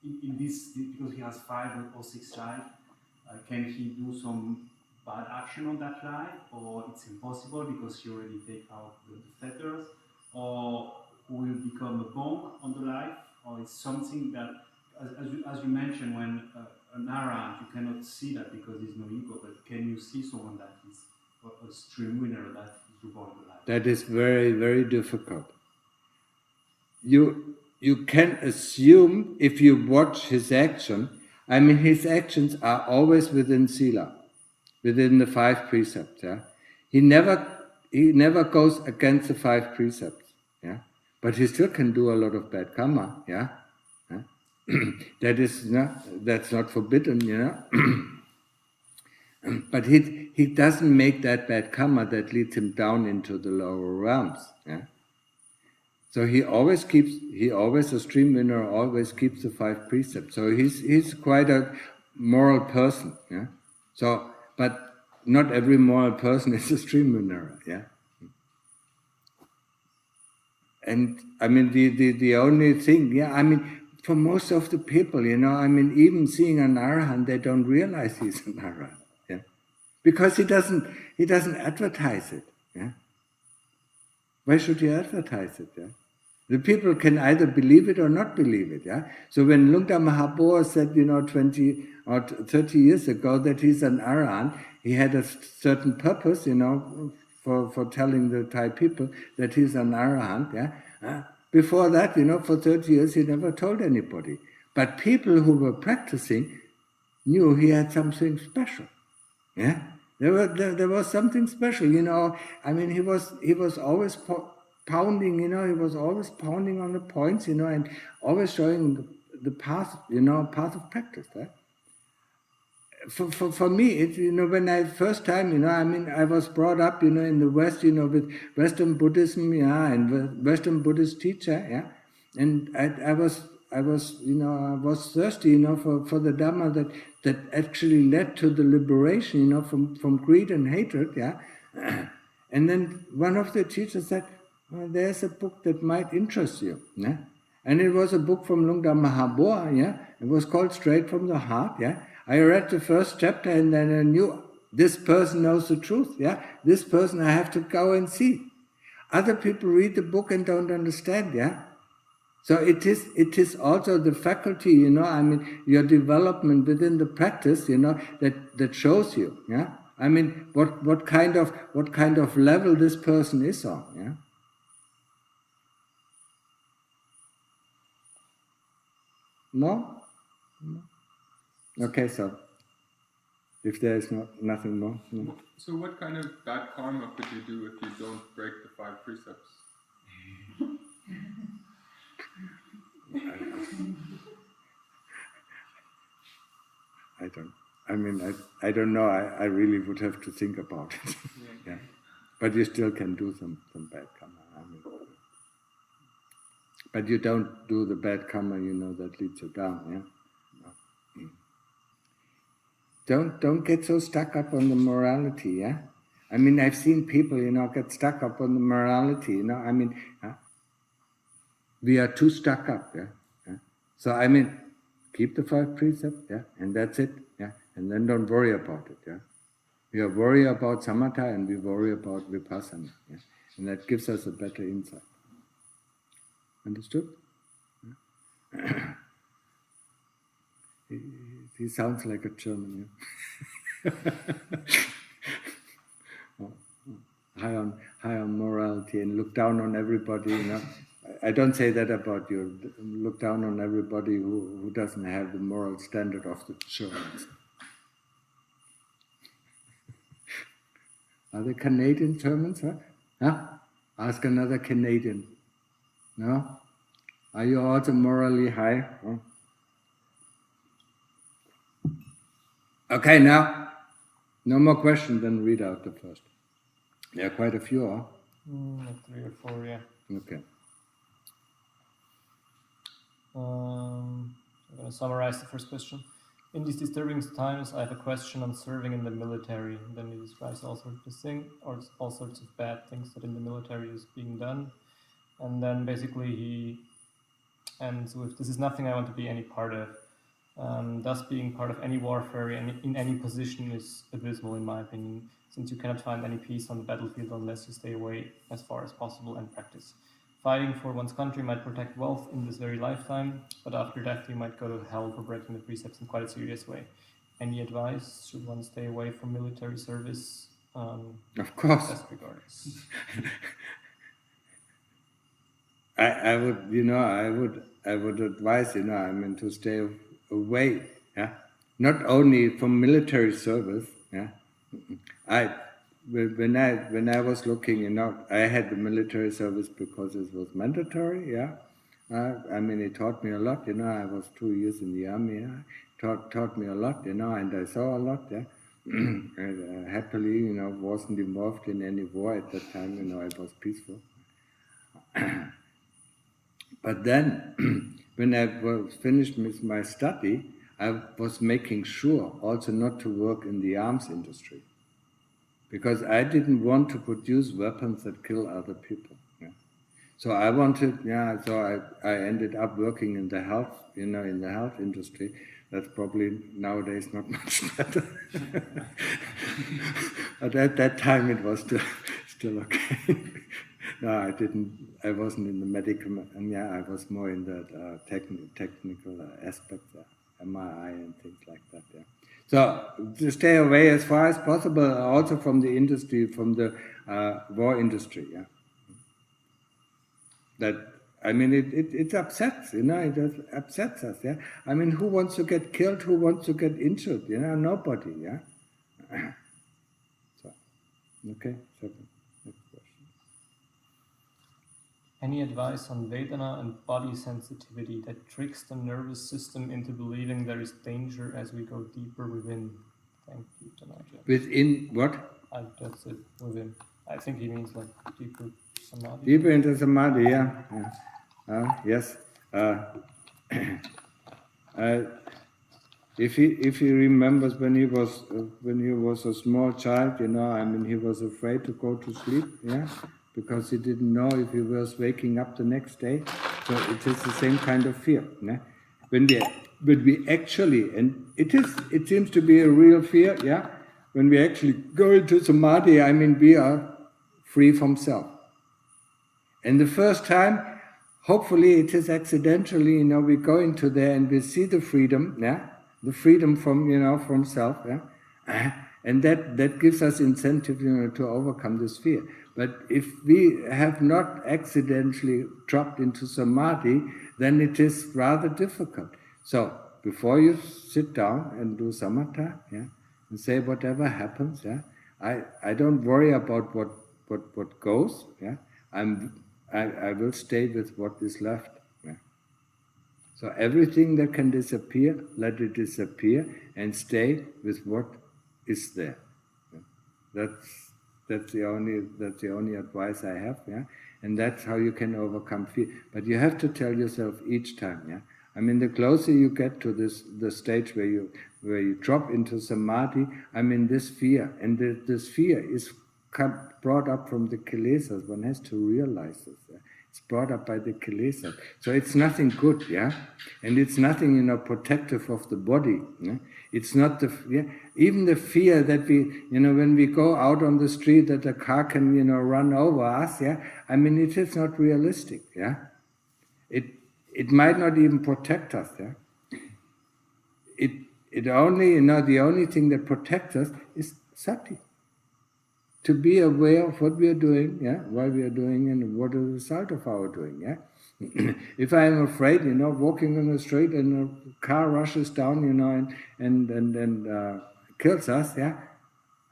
in this, because he has 5 or 6 lives, can he do some bad action on that life, or it's impossible because he already take out the fetters, or will become a monk on the life, or it's something that, as you mentioned, when an arahant, you cannot see that because there's no ego, but can you see someone that is a stream winner that is reborn to life? That is very, very difficult. You can assume, if you watch his action, his actions are always within sila, within the 5 precepts. He never goes against the 5 precepts. But he still can do a lot of bad karma. That's not forbidden. But he doesn't make that bad karma that leads him down into the lower realms. So he always, a stream winner, always keeps the 5 precepts. So he's quite a moral person. So, but not every moral person is a stream winner. And the only thing, for most of the people, even seeing an arahant, they don't realize he's an arahant. Because he doesn't advertise it. Why should you advertise it? The people can either believe it or not believe it. So when Lungta Mahaboa said, 20 or 30 years ago that he's an arahant, he had a certain purpose, for telling the Thai people that he's an arahant. Before that, for 30 years he never told anybody. But people who were practicing knew he had something special. There was something special. He was always pounding. He was always pounding on the points. And always showing the path. Path of practice. For me, when I first time, I was brought up, in the West, with Western Buddhism, and Western Buddhist teacher, and I was thirsty, for the Dhamma that actually led to the liberation, from greed and hatred, And then one of the teachers said, there's a book that might interest you, And it was a book from Lungta Mahaboa, It was called Straight from the Heart, I read the first chapter and then I knew this person knows the truth, This person I have to go and see. Other people read the book and don't understand, So it is also the faculty, your development within the practice, that shows you, what kind of level this person is on, More? Okay, so if there is nothing more. No. So what kind of bad karma could you do if you don't break the 5 precepts? I don't know. I really would have to think about it. Yeah. But you still can do some bad karma. But you don't do the bad karma, that leads you down. Yeah. Don't get so stuck up on the morality. Yeah. I've seen people, get stuck up on the morality. We are too stuck up. Yeah. Yeah. So keep the 5 precepts. Yeah, and that's it. Yeah, and then don't worry about it. Yeah. We are worried about samatha and we worry about vipassana. Yeah? And that gives us a better insight. Understood? Yeah. He sounds like a German. Yeah? High on morality and look down on everybody. I don't say that about you. Look down on everybody who doesn't have the moral standard of the Germans. Are they Canadian Germans? Huh? Ask another Canadian. No? Are you also morally high? Huh? Okay, now, no more questions, then read out the first. There are quite a few, huh? Like 3 or 4, yeah. Okay. I'm going to summarize the first question. In these disturbing times, I have a question on serving in the military. Then he describes all sorts of bad things that in the military is being done. And then basically he ends with, this is nothing I want to be any part of. Thus being part of any warfare in any position is abysmal in my opinion, since you cannot find any peace on the battlefield unless you stay away as far as possible and practice. Fighting for one's country might protect wealth in this very lifetime, but after death you might go to hell for breaking the precepts in quite a serious way. Any advice? Should one stay away from military service? Of course. Best regards. I would advise, to stay away. Yeah, not only from military service. Yeah, when I was looking, I had the military service because it was mandatory. Yeah, it taught me a lot. I was 2 years in the army. Yeah? Taught me a lot. And I saw a lot. Yeah, and, happily, wasn't involved in any war at that time. I was peaceful. But then, when I was finished with my study, I was making sure also not to work in the arms industry. Because I didn't want to produce weapons that kill other people. Yeah. So I wanted, so I ended up working in the health, in the health industry. That's probably nowadays not much better. But at that time it was still okay. No, I wasn't in the medical, I was more in the technical aspects, MRI and things like that, yeah. So, to stay away as far as possible, also from the industry, from the war industry, yeah. That, it upsets, it just upsets us, yeah. Who wants to get killed, who wants to get injured, nobody, yeah. So, okay, second. Any advice on Vedana and body sensitivity that tricks the nervous system into believing there is danger as we go deeper within? Thank you, Dhammatalk. Within what? That's it, within. I think he means like deeper samadhi. Deeper into samadhi, yeah. Yes. If he remembers when he was a small child, he was afraid to go to sleep, yeah. Because he didn't know if he was waking up the next day. So it is the same kind of fear. Yeah? When we actually, and it seems to be a real fear, yeah? When we actually go into samadhi, we are free from self. And the first time, hopefully it is accidentally, we go into there and we see the freedom, yeah? The freedom from self, yeah? And that gives us incentive, to overcome this fear. But if we have not accidentally dropped into samadhi, then it is rather difficult. So before you sit down and do samatha, yeah, and say whatever happens, yeah, I don't worry about what goes, yeah. I will stay with what is left. Yeah. So everything that can disappear, let it disappear, and stay with what is there. Yeah. That's the only advice I have. Yeah, and that's how you can overcome fear. But you have to tell yourself each time. Yeah, I mean, the closer you get to the stage where you drop into samadhi, I mean, this fear, and this fear is brought up from the kilesas. One has to realize this. Yeah? It's brought up by the kilesas. So it's nothing good, yeah? And it's nothing, protective of the body. Yeah? It's not even the fear that we, when we go out on the street that a car can, run over us, yeah? I mean, it is not realistic, yeah? It might not even protect us, yeah? It only, the only thing that protects us is sati. To be aware of what we are doing, yeah, why we are doing, and what is the result of our doing, yeah. If I am afraid, walking on the street and a car rushes down, and kills us, yeah,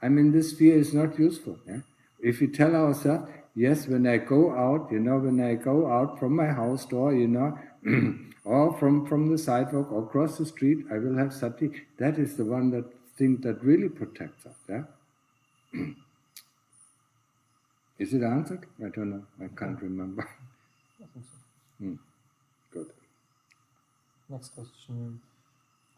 I mean, this fear is not useful, yeah. If we tell ourselves, yes, when I go out, when I go out from my house door, or from the sidewalk or across the street, I will have sati. That is the one thing that really protects us, yeah. Is it answered? I don't know. I can't remember. I think so. Good. Next question.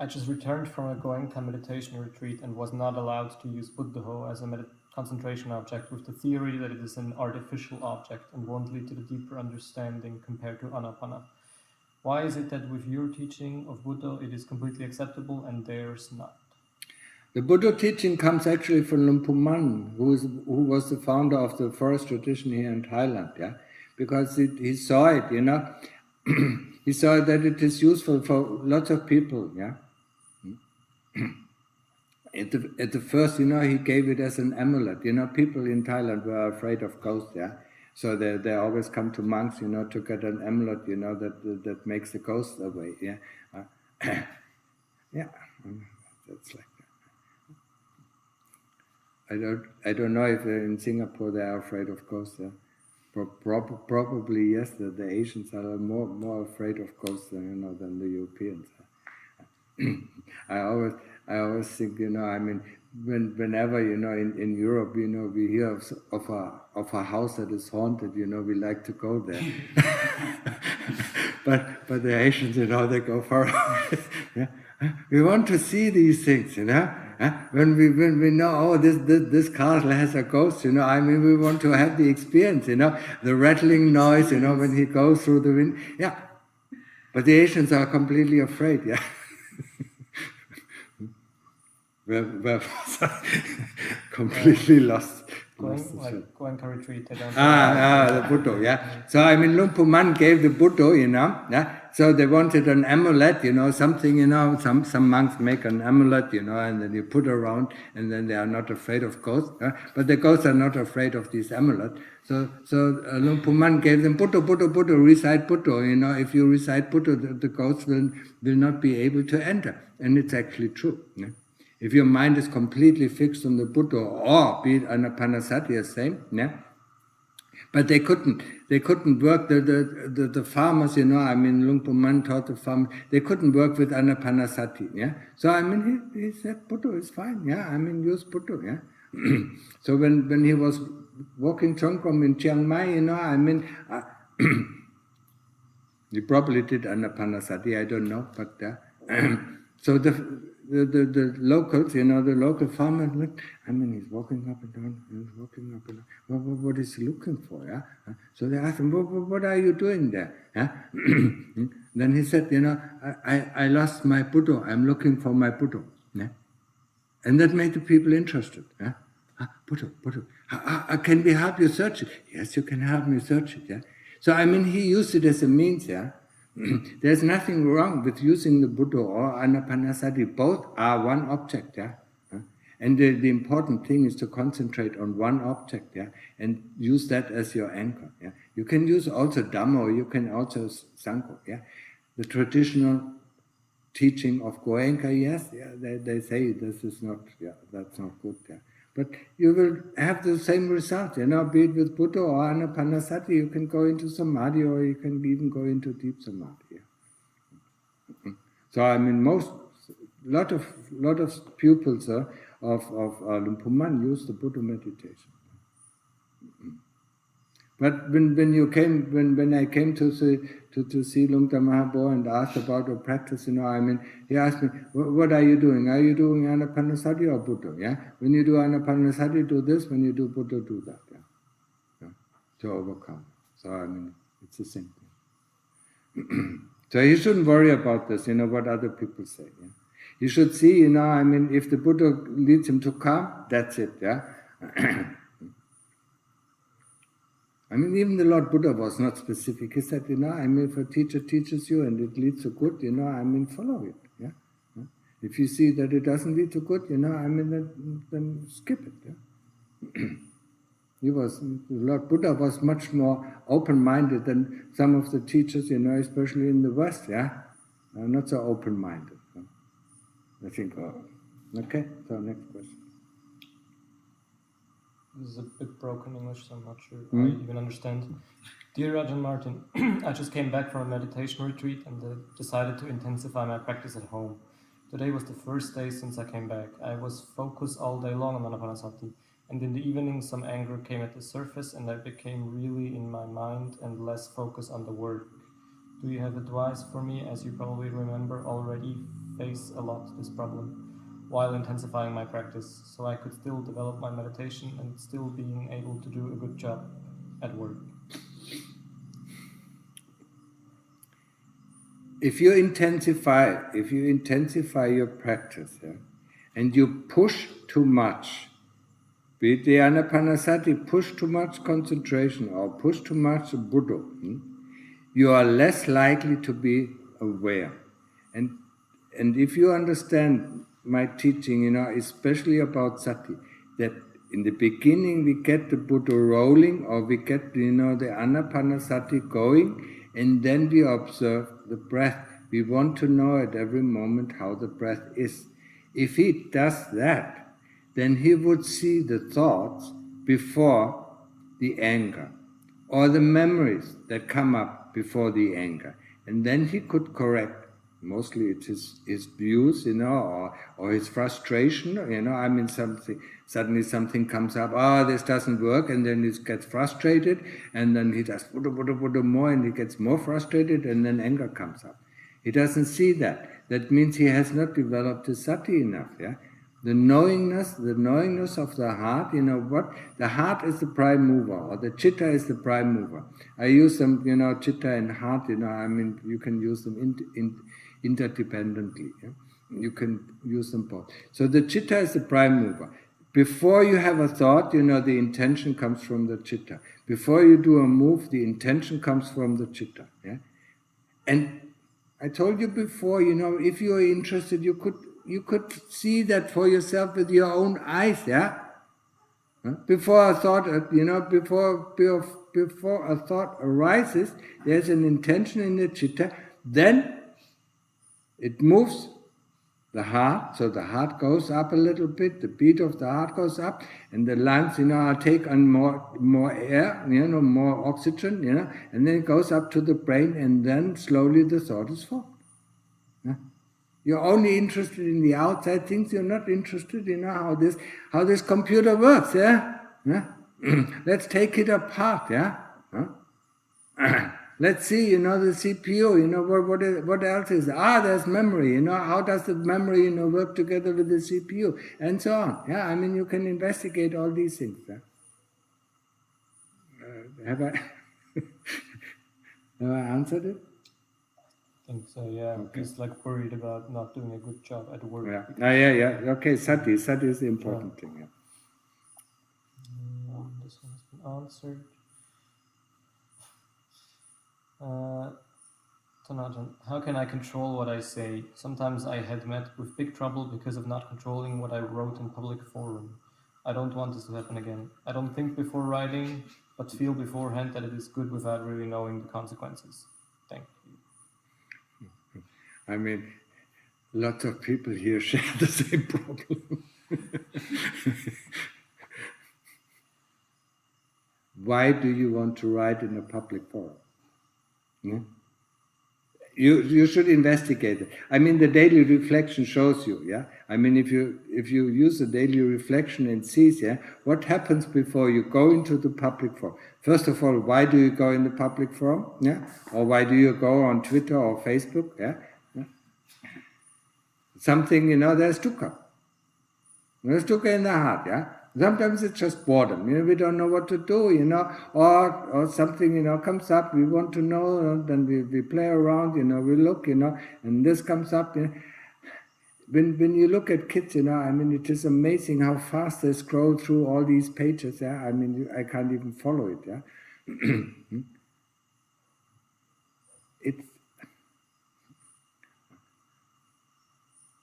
I just returned from a Goenka meditation retreat and was not allowed to use Buddha as a concentration object with the theory that it is an artificial object and won't lead to the deeper understanding compared to Anapana. Why is it that with your teaching of Buddha it is completely acceptable and theirs not? The Buddha teaching comes actually from Luang Pu Man, who was the founder of the forest tradition here in Thailand, yeah, because he saw it, he saw that it is useful for lots of people, yeah. At the first, he gave it as an amulet. People in Thailand were afraid of ghosts, yeah. So they always come to monks, to get an amulet, that makes the ghosts away, yeah. Yeah, that's like. I don't know if in Singapore they are afraid of ghosts. Yeah? Probably yes. The Asians are more afraid of ghosts than the Europeans. I always think I mean whenever in Europe we hear of a house that is haunted, we like to go there. but the Asians they go far away. Yeah? We want to see these things, When we know, this castle has a ghost, I mean, we want to have the experience, the rattling noise, when he goes through the wind, yeah. But the Asians are completely afraid, yeah. Where was I? Completely lost. Goenka retreat. I don't the Buddha, yeah. So I mean, Luang Pu Man gave the Buddha, yeah. So they wanted an amulet, something, some monks make an amulet, and then you put around, and then they are not afraid of ghosts. But the ghosts are not afraid of this amulet. So Luang Pu Man gave them Buddha, recite Buddha. If you recite Buddha, the ghosts will not be able to enter, and it's actually true. Yeah? If your mind is completely fixed on the Buddha, or be it Anapanasati, same, yeah. But they couldn't work. The farmers, I mean, Luang Pu Man taught the farmers, they couldn't work with Anapanasati, yeah. So I mean, he said Buddha is fine, yeah. I mean, use Buddha, yeah. So when he was walking Chongkrom in Chiang Mai, I mean, he probably did Anapanasati, I don't know, but so the locals, the local farmer looked, I mean, he's walking up and down, what is he looking for, yeah? So they asked him, what are you doing there? Yeah? Then he said, I lost my Buddha, I'm looking for my Buddha. Yeah? And that made the people interested. Yeah? Buddha. Can we help you search it? Yes, you can help me search it. Yeah? So, I mean, he used it as a means, yeah? There's nothing wrong with using the Buddha or Anapanasati. Both are one object, yeah. And the important thing is to concentrate on one object, yeah, and use that as your anchor. Yeah, you can use also Dhamma, or you can also Sangha. Yeah, the traditional teaching of Goenka, yes, they say this is not, that's not good. But you will have the same result, be it with Buddha or Anapanasati. You can go into Samadhi, or you can even go into deep Samadhi. So I mean, lot of pupils of Luang Pu Man use the Buddha meditation. But when I came to see Luang Ta Mahabodhi and asked about the practice, I mean, he asked me, what are you doing? Are you doing Anapanasati or Buddha? Yeah. When you do Anapanasati, do this. When you do Buddha, do that. Yeah. To overcome. So I mean, it's the same thing. So you shouldn't worry about this. What other people say. Yeah? You should see. I mean, if the Buddha leads him to calm, that's it. Yeah. I mean, even the Lord Buddha was not specific. He said, I mean, if a teacher teaches you and it leads to good, I mean, follow it. Yeah. If you see that it doesn't lead to good, I mean, then skip it. Yeah. The Lord Buddha was much more open-minded than some of the teachers, especially in the West. Yeah, not so open-minded. I think. Okay. So next question. This is a bit broken English, so I'm not sure I even understand. Dear Ajahn Martin, I just came back from a meditation retreat and decided to intensify my practice at home. Today was the first day since I came back. I was focused all day long on Anapanasati, and in the evening some anger came at the surface and I became really in my mind and less focused on the work. Do you have advice for me, as you probably remember already face a lot this problem, while intensifying my practice, so I could still develop my meditation and still being able to do a good job at work? If you intensify your practice, and you push too much, be it the Anapanasati, push too much concentration or push too much Buddha, you are less likely to be aware. And if you understand my teaching, especially about sati, that in the beginning we get the Buddha rolling, or we get, the Anapanasati going, and then we observe the breath. We want to know at every moment how the breath is. If he does that, then he would see the thoughts before the anger, or the memories that come up before the anger, and then he could correct. Mostly it's his views, or his frustration, I mean, suddenly something comes up, this doesn't work, and then he gets frustrated, and then he does Buddha more, and he gets more frustrated, and then anger comes up. He doesn't see that. That means he has not developed his sati enough, yeah? The knowingness of the heart, the heart is the prime mover, or the chitta is the prime mover. I use them, chitta and heart, I mean, you can use them interdependently. Yeah? You can use them both. So the chitta is the prime mover. Before you have a thought, the intention comes from the chitta. Before you do a move, the intention comes from the chitta. Yeah? And I told you before, if you are interested, you could see that for yourself with your own eyes. Yeah. Before a thought, before a thought arises, there's an intention in the chitta. Then it moves the heart, so the heart goes up a little bit, the beat of the heart goes up, and the lungs, take on more air, more oxygen, and then it goes up to the brain, and then slowly the thought is formed. You're only interested in the outside things, you're not interested in how this computer works, yeah? Let's take it apart, yeah? Let's see, the CPU, what else is? There's memory, how does the memory, work together with the CPU, and so on. Yeah, I mean, you can investigate all these things. Yeah? Have I answered it? I think so, yeah. Okay. He's worried about not doing a good job at work. Yeah. Okay, sati is the important thing. Yeah. This one has been answered. Tanatan, how can I control what I say? Sometimes I had met with big trouble because of not controlling what I wrote in public forum. I don't want this to happen again. I don't think before writing, but feel beforehand that it is good without really knowing the consequences. Thank you. I mean, Lots of people here share the same problem. Why do you want to write in a public forum? Yeah? You should investigate it. I mean, the daily reflection shows you. Yeah. I mean, if you use the daily reflection and sees, yeah, what happens before you go into the public forum. First of all, why do you go in the public forum? Yeah. Or why do you go on Twitter or Facebook? Yeah. Yeah? Something, there's dukkha. There's dukkha in the heart. Yeah. Sometimes it's just boredom. We don't know what to do, or something, comes up, we want to know, then we play around, we look, and this comes up. When you look at kids, I mean, it is amazing how fast they scroll through all these pages. Yeah, I mean, I can't even follow it. Yeah,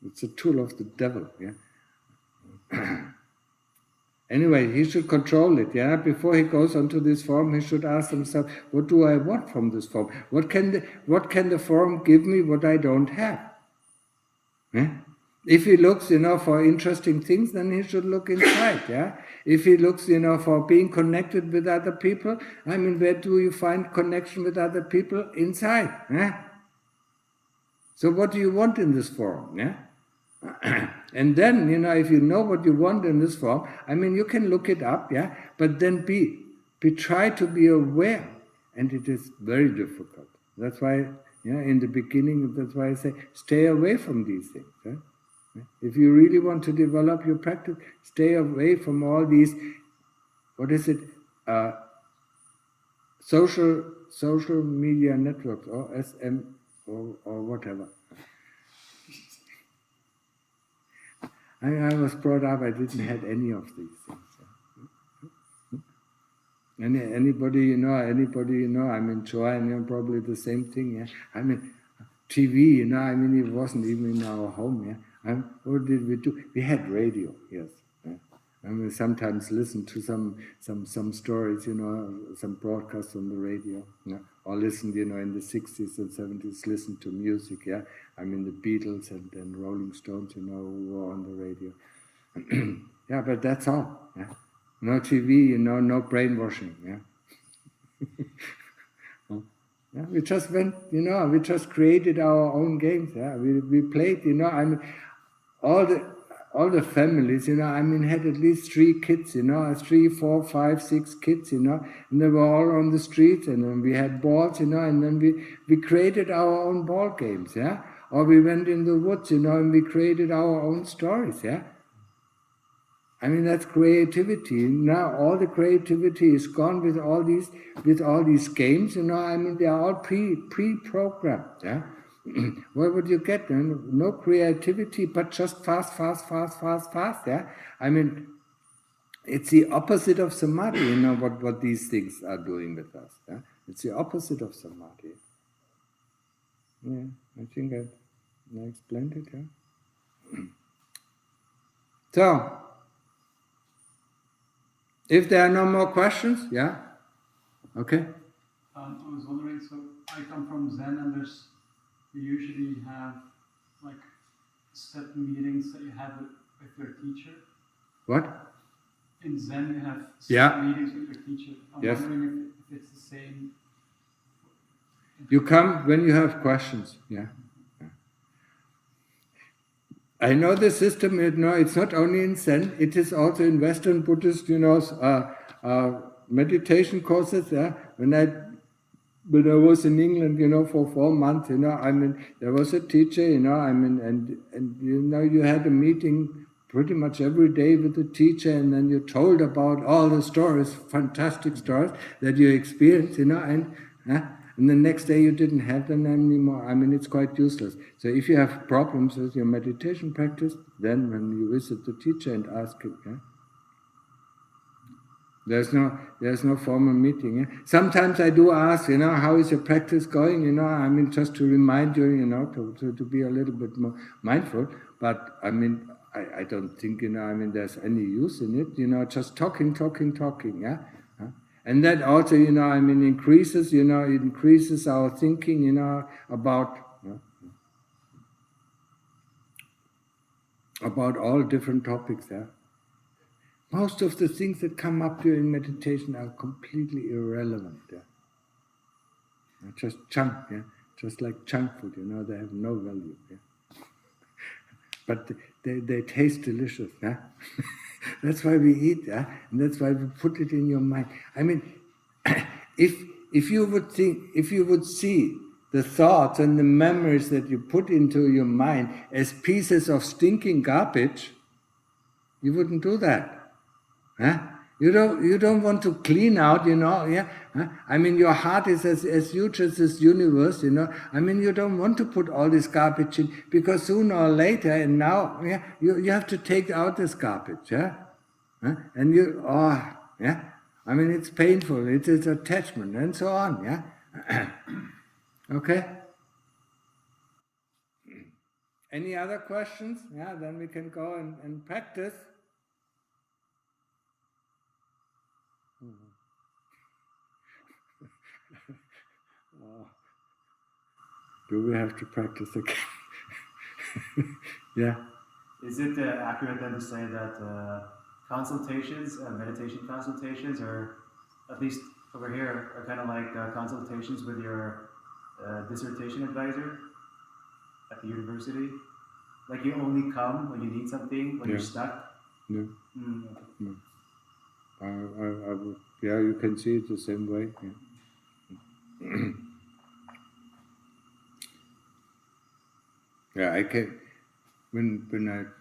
it's a tool of the devil. Yeah. Anyway, he should control it, yeah? Before he goes onto this forum, he should ask himself, what do I want from this forum? What can the forum give me what I don't have? Yeah? If he looks, for interesting things, then he should look inside, yeah? If he looks, for being connected with other people, I mean, where do you find connection with other people? Inside, yeah? So what do you want in this forum, yeah? And then, if you know what you want in this form, I mean, you can look it up, yeah, but then try to be aware, and it is very difficult. That's why, in the beginning, that's why I say, stay away from these things. Yeah? If you really want to develop your practice, stay away from all these, social media networks, or SM, or whatever. I was brought up, I didn't have any of these things. Anybody, I mean, Joy, probably the same thing, yeah. I mean, TV, I mean, it wasn't even in our home, yeah. What did we do? We had radio, yes. Yeah? And we sometimes listened to some stories, some broadcasts on the radio, yeah? Or listened, in the 60s and 70s, listened to music, yeah. I mean, the Beatles and Rolling Stones, who were on the radio. Yeah, but that's all. Yeah? No TV, no brainwashing. Yeah? Yeah, we just went, we just created our own games. Yeah, we played. I mean, all the families, I mean, had at least 3 kids. 3, 4, 5, 6 kids. And they were all on the streets, and then we had balls. And then we created our own ball games. Yeah. Or we went in the woods, and we created our own stories, yeah? I mean, that's creativity. Now all the creativity is gone with all these games, I mean, they are all pre-programmed, yeah? Where would you get then? No creativity, but just fast, yeah? I mean, it's the opposite of samadhi, what these things are doing with us, yeah? It's the opposite of samadhi. Yeah, I think I explained it, yeah? So, if there are no more questions, yeah? Okay? I was wondering, so I come from Zen, and we usually have like set meetings that you have with your teacher. What? In Zen, you have set meetings with your teacher. I'm wondering if it's the same. You come when you have questions, yeah. I know the system, it's not only in Zen, it is also in Western Buddhist, meditation courses, yeah. When I was in England, for 4 months, I mean, there was a teacher, I mean, and you had a meeting pretty much every day with the teacher, and then you told about all the stories, fantastic stories that you experienced, and the next day you didn't have them anymore. I mean, it's quite useless. So if you have problems with your meditation practice, then when you visit the teacher and ask him, yeah? There's no formal meeting. Yeah? Sometimes I do ask, how is your practice going? I mean, just to remind you, to be a little bit more mindful. But I mean, I don't think, I mean, there's any use in it. Just talking, yeah. And that also, I mean, increases our thinking, about. about all different topics. Yeah? Most of the things that come up during meditation are completely irrelevant. Yeah? They're just junk, yeah? Just like junk food, they have no value. Yeah? But they taste delicious. Yeah? That's why we eat, yeah? And that's why we put it in your mind. I mean, if you would see the thoughts and the memories that you put into your mind as pieces of stinking garbage, you wouldn't do that. Huh? You don't want to clean out, yeah? Huh? I mean, your heart is as huge as this universe, I mean, you don't want to put all this garbage in, because sooner or later, and now, yeah, you have to take out this garbage, yeah? Huh? And yeah? I mean, it's painful, it's attachment, and so on, yeah? Okay? Any other questions? Yeah, then we can go and practice. Do we have to practice again? Yeah. Is it accurate then to say that consultations, meditation consultations, or at least over here, are kind of like consultations with your dissertation advisor at the university? Like you only come when you need something, when you're stuck? No. Okay. No. I would, yeah, you can see it the same way. Yeah. Yeah, I came when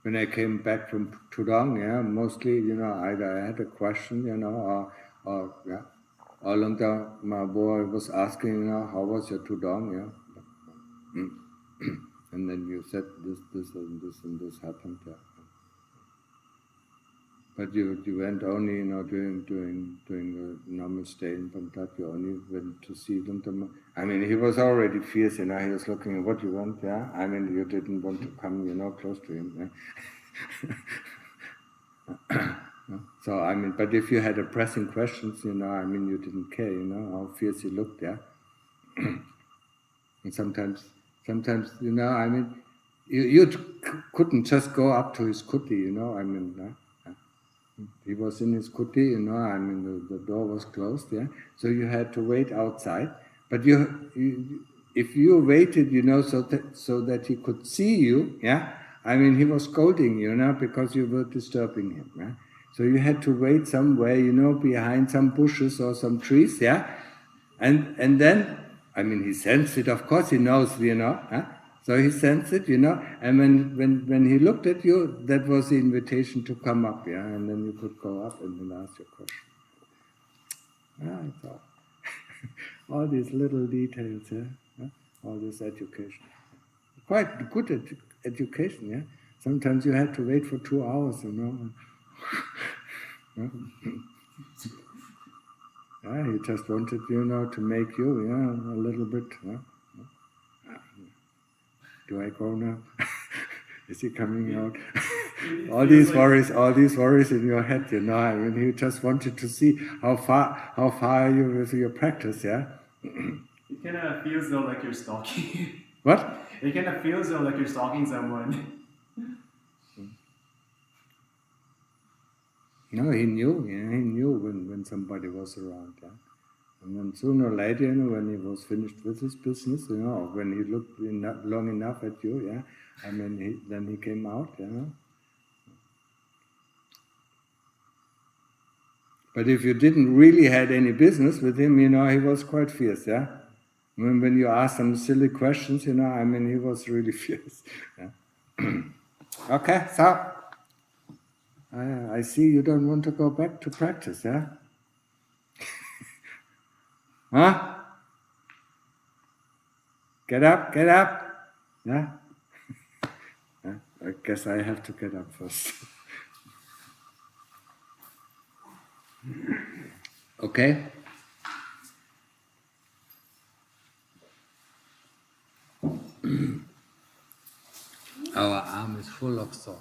I came back from Pudong, yeah, mostly, either I had a question, or yeah, or Lungta, my boy was asking, how was your Pudong, yeah, and then you said this and this happened, yeah. But you went only, during the normal stay in Pantat, you only went to see Lungta. I mean, he was already fierce, he was looking at what you want, yeah. I mean, you didn't want to come, close to him, yeah. So, I mean, but if you had a pressing questions, I mean, you didn't care, how fierce he looked, yeah. And sometimes, I mean, you couldn't just go up to his kuti, I mean, he was in his kuti, I mean, the door was closed, yeah. So you had to wait outside. But if you waited, so that he could see you, yeah. I mean, he was scolding you, because you were disturbing him, yeah. So you had to wait somewhere, behind some bushes or some trees, yeah. And then, I mean, he sensed it. Of course, he knows, huh? So he sensed it, and when he looked at you, that was the invitation to come up, yeah, and then you could go up and then ask your question. Yeah, it's all these little details, yeah, all this education. Quite good education, yeah. Sometimes you had to wait for 2 hours, Yeah, he just wanted, to make you, a little bit, yeah. Do I go now? Is he coming out? all these worries in your head, I mean, he just wanted to see how far are you with your practice, yeah? It kind of feels though like you're stalking. What? It kind of feels though like you're stalking someone. No, he knew when somebody was around, yeah. And then sooner or later, when he was finished with his business, or when he looked long enough at you, yeah, I mean, then he came out, But if you didn't really had any business with him, he was quite fierce, yeah. When you asked some silly questions, I mean, he was really fierce. Yeah? Okay, so I see you don't want to go back to practice, yeah. Huh? Get up, yeah? I guess I have to get up first. Okay? Our arm is full of thorns.